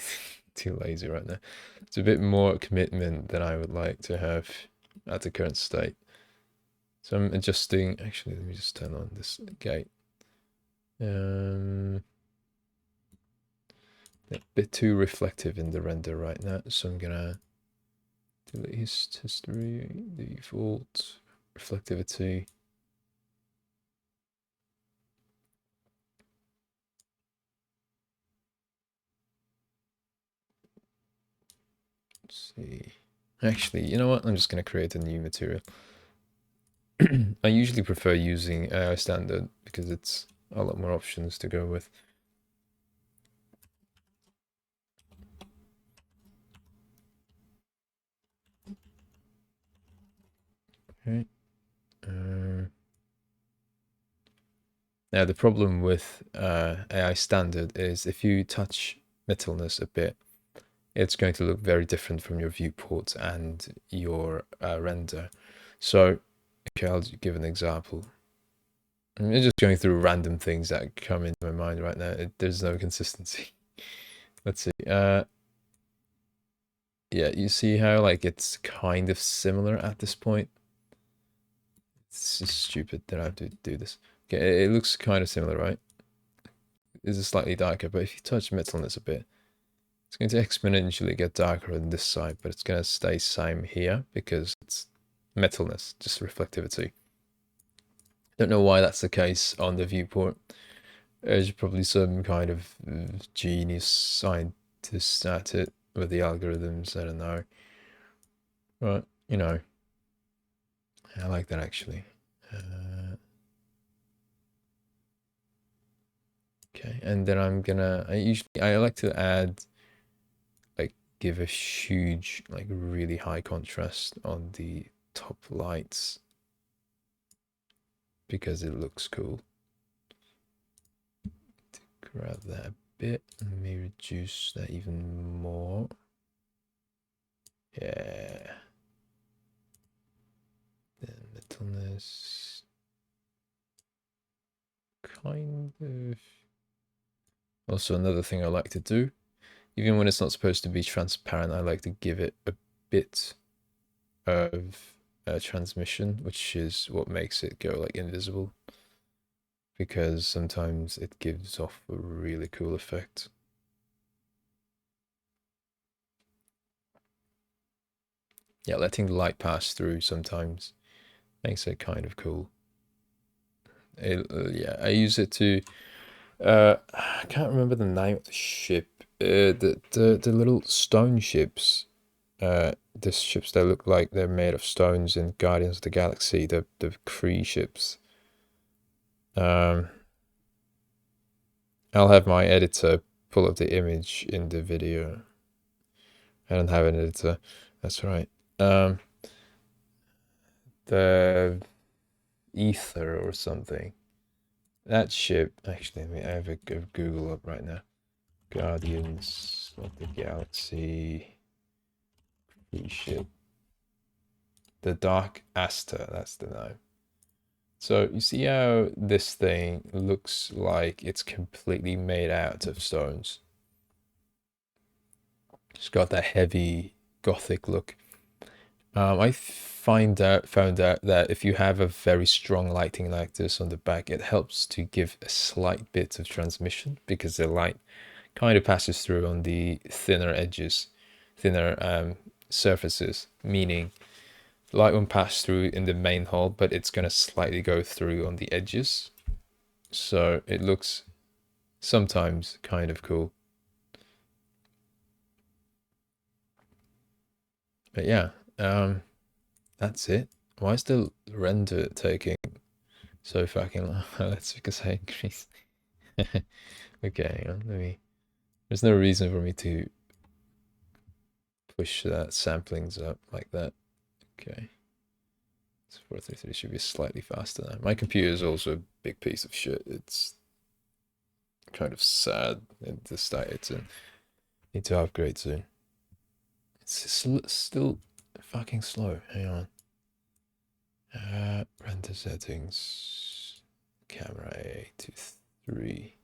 too lazy right now. It's a bit more commitment than I would like to have at the current state. So I'm adjusting. Actually, let me just turn on this gate. A bit too reflective in the render right now, so I'm gonna delete history, default, reflectivity. Let's see. Actually, you know what? I'm just gonna create a new material. I usually prefer using AI standard because it's a lot more options to go with. Okay. Now the problem with AI standard is if you touch metalness a bit, it's going to look very different from your viewport and your render. So, okay, I'll give an example. I'm just going through random things that come into my mind right now. There's no consistency. Let's see. Yeah, you see how like it's kind of similar at this point. It's just stupid that I have to do this. Okay, it looks kind of similar, right? It's slightly darker, but if you touch metalness a bit, it's going to exponentially get darker on this side, but it's going to stay same here because it's metalness, just reflectivity. Don't know why that's the case on the viewport. There's probably some kind of genius scientist at it with the algorithms, I don't know. But, you know, I like that actually. Okay, and then I like to add, like, give a huge, like, really high contrast on the top lights because it looks cool. Grab that a bit, let me reduce that even more. Yeah. Then littleness, kind of. Also, another thing I like to do, even when it's not supposed to be transparent, I like to give it a bit of transmission, which is what makes it go like invisible, because sometimes it gives off a really cool effect. Yeah, letting the light pass through sometimes makes it kind of cool. Yeah, I use it to. I can't remember the name of the ship. The little stone ships. The ships that look like they're made of stones in Guardians of the Galaxy. The Kree ships. I'll have my editor pull up the image in the video. I don't have an editor. That's right. The Ether or something. That ship. Actually, I have a Google up right now. Guardians of the Galaxy ship. The Dark Aster, that's the name. So you see how this thing looks like it's completely made out of stones. It's got that heavy gothic look. I found out that if you have a very strong lighting like this on the back, it helps to give a slight bit of transmission because the light kind of passes through on the thinner edges, thinner surfaces, meaning light won't pass through in the main hull, but it's going to slightly go through on the edges. So it looks sometimes kind of cool. But yeah, that's it. Why is the render taking so fucking long? That's because I increased. Okay, hang on, there's no reason for me to push that samplings up like that. Okay. So 433 should be slightly faster now. My computer is also a big piece of shit. It's kind of sad in the state. Need to upgrade soon. It's still fucking slow. Hang on. Render settings. Camera A to 3.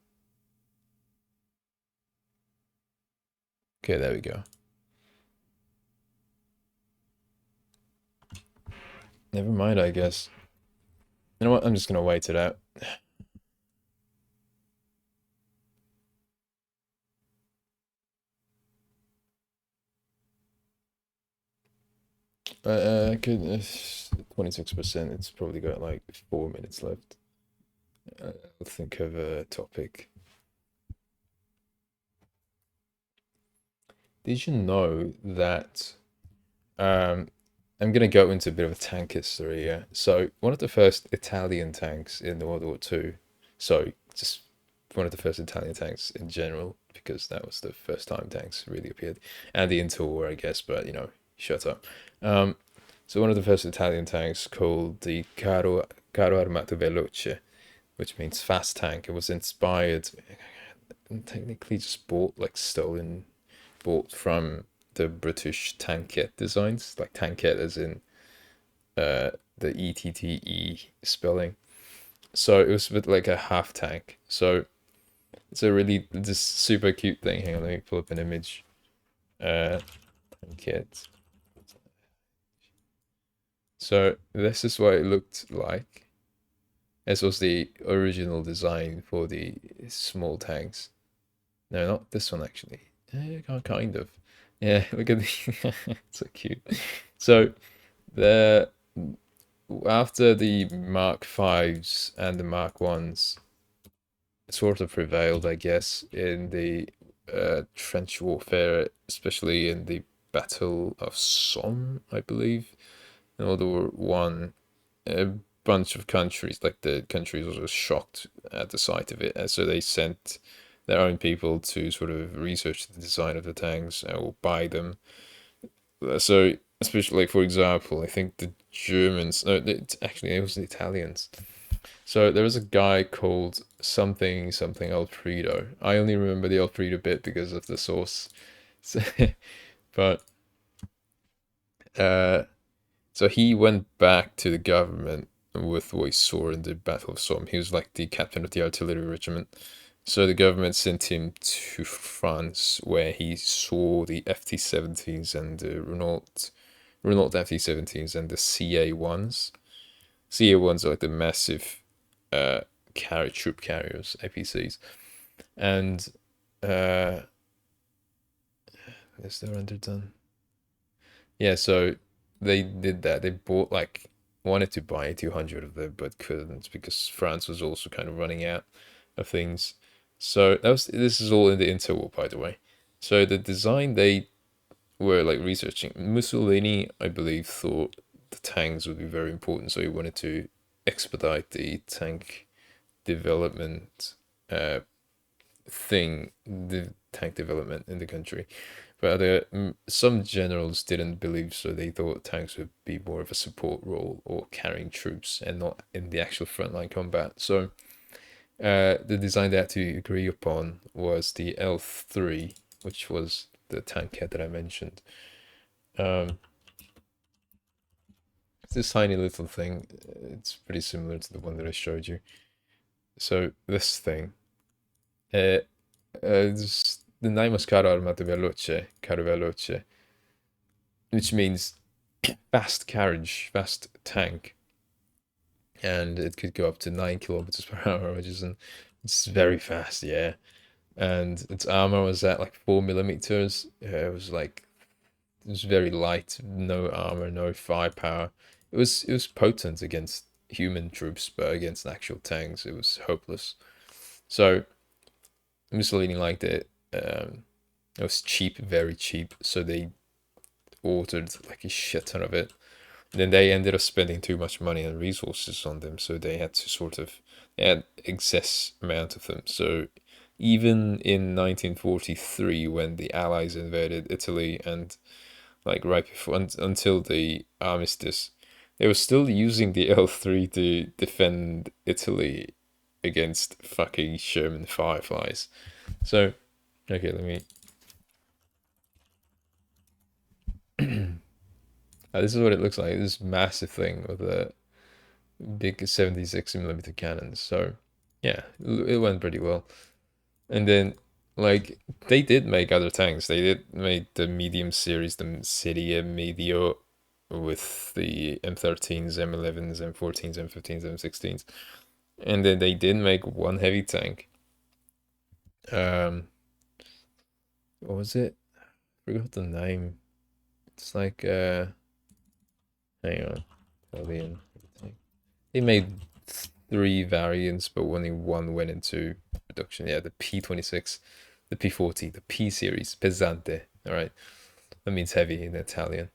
Okay, there we go. Never mind, I guess. You know what? I'm just gonna wait it out. Could 26%. It's probably got like 4 minutes left. I'll think of a topic. Did you know that I'm gonna go into a bit of a tank history here. So one of the first Italian tanks in World War II. So just one of the first Italian tanks in general, because that was the first time tanks really appeared, and the interwar, I guess. But you know, shut up. So one of the first Italian tanks called the Carro Armato Veloce, which means fast tank. It was inspired, and technically just bought from the British tankette designs, like tankette as in the ETTE spelling. So it was a bit like a half tank. So it's a really this super cute thing. Hang on, let me pull up an image. Tankette. So this is what it looked like. This was the original design for the small tanks. No, not this one actually. Kind of. Yeah, look at the so cute. So the after the Mark Fives and the Mark Ones sort of prevailed, I guess, in the trench warfare, especially in the Battle of Somme, I believe. In World War One, a bunch of countries, like the countries, were shocked at the sight of it, and so they sent their own people to sort of research the design of the tanks or buy them. So, especially like, for example, I think the Germans, no, actually it was the Italians. So there was a guy called something something Alfredo. I only remember the Alfredo bit because of the source. So, but uh, so he went back to the government with what he saw in the Battle of Somme. He was like the captain of the artillery regiment. So the government sent him to France, where he saw the FT-17s and the Renault FT-17s and the CA-1s. CA-1s are like the massive troop carriers, APCs. And is there underdone? Yeah, so they did that. They bought like wanted to buy 200 of them, but couldn't because France was also kind of running out of things. So this is all in the interwar, by the way. So the design they were like researching. Mussolini, I believe, thought the tanks would be very important, so he wanted to expedite the tank development the tank development in the country. But some generals didn't believe so. They thought tanks would be more of a support role or carrying troops and not in the actual frontline combat. So the design they had to agree upon was the L3, which was the tank head that I mentioned. It's this tiny little thing. It's pretty similar to the one that I showed you. So this thing, uh, the name was Carro Armato Veloce, Carro Veloce, which means fast carriage, fast tank, and it could go up to 9 kilometers per hour, which is it's very fast, yeah. And its armor was at like 4 millimeters. It was very light, no armor, no firepower. It was potent against human troops, but against actual tanks, it was hopeless. So Mussolini liked it. It was cheap, very cheap, so they ordered like a shit ton of it. Then they ended up spending too much money and resources on them, so they had to sort of they had excess amount of them. So even in 1943, when the Allies invaded Italy and like right before until the armistice, they were still using the L3 to defend Italy against fucking Sherman Fireflies. So, okay, let me. This is what it looks like. This massive thing with a big 76 millimeter cannons. So, yeah, it went pretty well. And then, like, they did make other tanks. They did make the medium series, the Serie Medio, with the M13s, M11s, M14s, M15s, M16s. And then they did make one heavy tank. What was it? I forgot the name. It's like hang on. Alien. They made three variants, but only one went into production. Yeah, the P26, the P40, the P series, pesante. All right, that means heavy in Italian.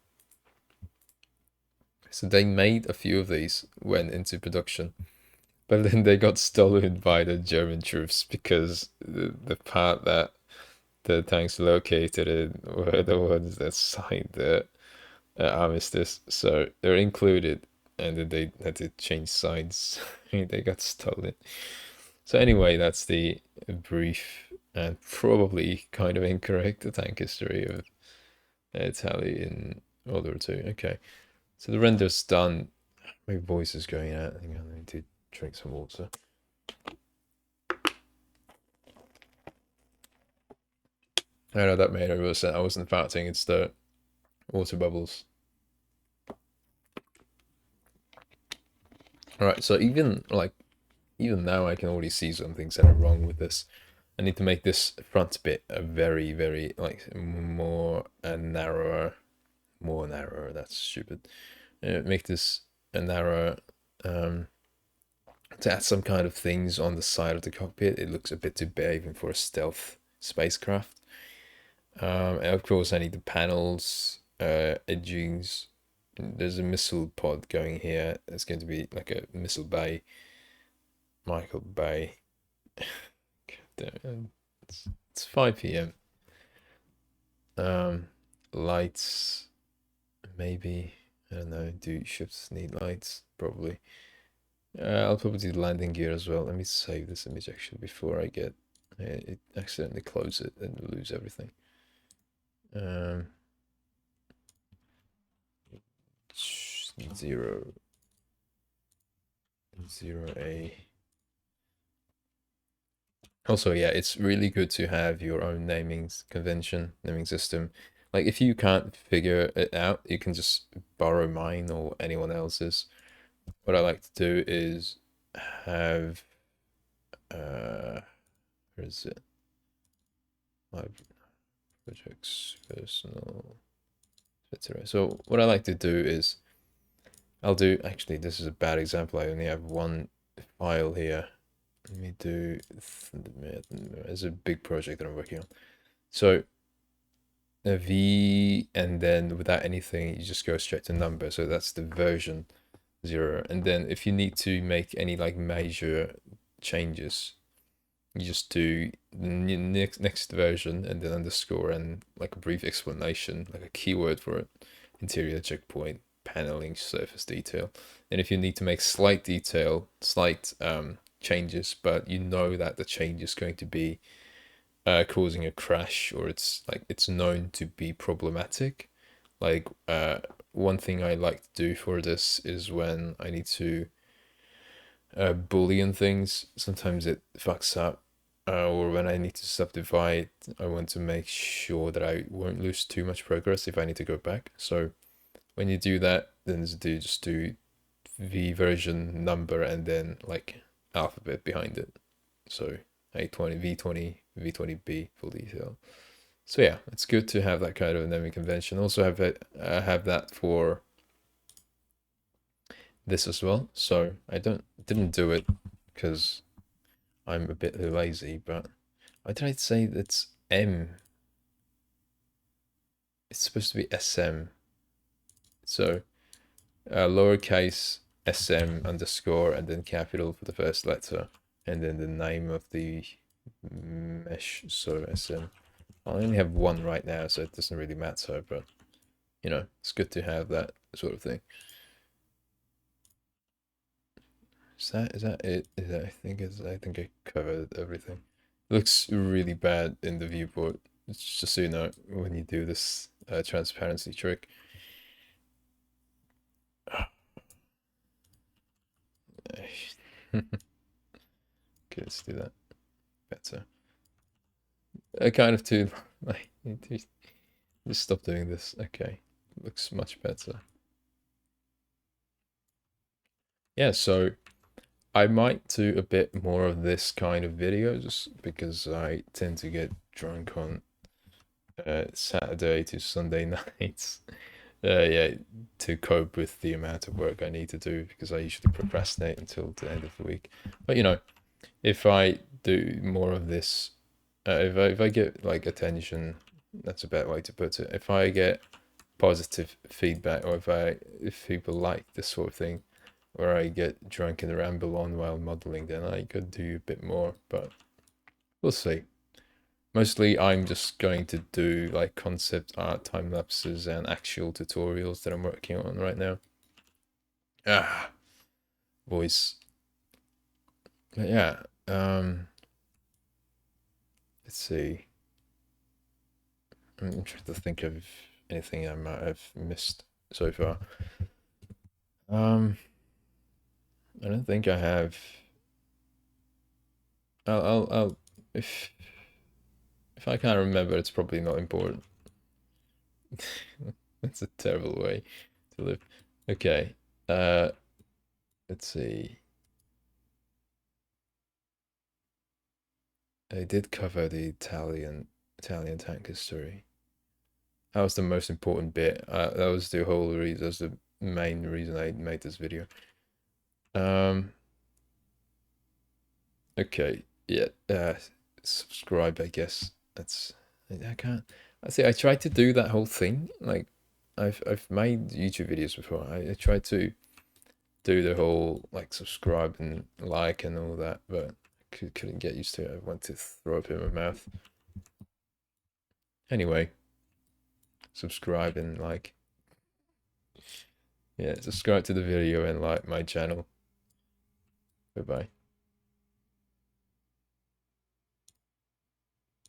So they made a few of these, went into production, but then they got stolen by the German troops because the part that the tanks located in were the ones that signed the armistice, so they're included, and then they had to change sides. They got stolen. So anyway, that's the brief and probably kind of incorrect tank history of Italy in World War II. Okay, so the render's done. My voice is going out. I think I need to drink some water. I know that made over I wasn't farting, it's the water bubbles. Alright, so even now I can already see some things that are wrong with this. I need to make this front bit a very, very like more narrower. That's stupid. Make this a narrower. To add some kind of things on the side of the cockpit. It looks a bit too bare even for a stealth spacecraft. And of course, I need the panels, edgings. There's a missile pod going here. It's going to be like a missile bay, Michael Bay. Damn, it's 5 p.m. Um, lights, maybe. I don't know. Do ships need lights? Probably. I'll probably do the landing gear as well. Let me save this image actually before I get it accidentally close it and lose everything. Um, 0 A. Also, yeah, it's really good to have your own naming convention, naming system. Like if you can't figure it out, you can just borrow mine or anyone else's. What I like to do is have where is it? Live projects, personal, etc. So what I like to do is I'll do actually this is a bad example. I only have one file here. Let me do there's a big project that I'm working on. So a V and then without anything, you just go straight to number. So that's the version 0. And then if you need to make any like major changes, you just do next version and then underscore and like a brief explanation, like a keyword for it, interior checkpoint, paneling, surface detail. And if you need to make slight changes, but you know that the change is going to be causing a crash or it's known to be problematic. Like one thing I like to do for this is when I need to boolean things, sometimes it fucks up. Or when I need to subdivide, I want to make sure that I won't lose too much progress if I need to go back. So when you do that, then just do v version number and then like alphabet behind it. So A20, V20, V20B full detail. So yeah, it's good to have that kind of naming convention. Also have that for this as well. So I didn't do it because I'm a bit lazy, but why did I say that's M? It's supposed to be SM. So lowercase SM underscore and then capital for the first letter and then the name of the mesh. So SM. I only have one right now, so it doesn't really matter, but you know, it's good to have that sort of thing. Is that it? I think I covered everything. It looks really bad in the viewport. It's just so you know when you do this transparency trick. Okay, let's do that better. I kind of too. I need to just stop doing this. Okay, looks much better. Yeah, so I might do a bit more of this kind of videos because I tend to get drunk on Saturday to Sunday nights. Yeah, to cope with the amount of work I need to do because I usually procrastinate until the end of the week. But you know, if I do more of this, if I get like attention, that's a better way to put it. If I get positive feedback, or if people like this sort of thing, or I get drunk and ramble on while modeling, then I could do a bit more. But we'll see. Mostly, I'm just going to do like concept art, time lapses, and actual tutorials that I'm working on right now. Ah, voice. But yeah. Let's see. I'm trying to think of anything I might have missed so far. I don't think I have. I'll if I can't remember, it's probably not important. That's a terrible way to live. Okay. Uh, let's see. I did cover the Italian tank history. That was the most important bit. That was the whole reason. That was the main reason I made this video. Um. Okay. Yeah. Subscribe. I guess that's. I can't. I see. I tried to do that whole thing. Like, I've made YouTube videos before. I tried to do the whole like subscribe and like and all that, but couldn't get used to it. I wanted to throw up in my mouth. Anyway, subscribe and like. Yeah, subscribe to the video and like my channel. Goodbye.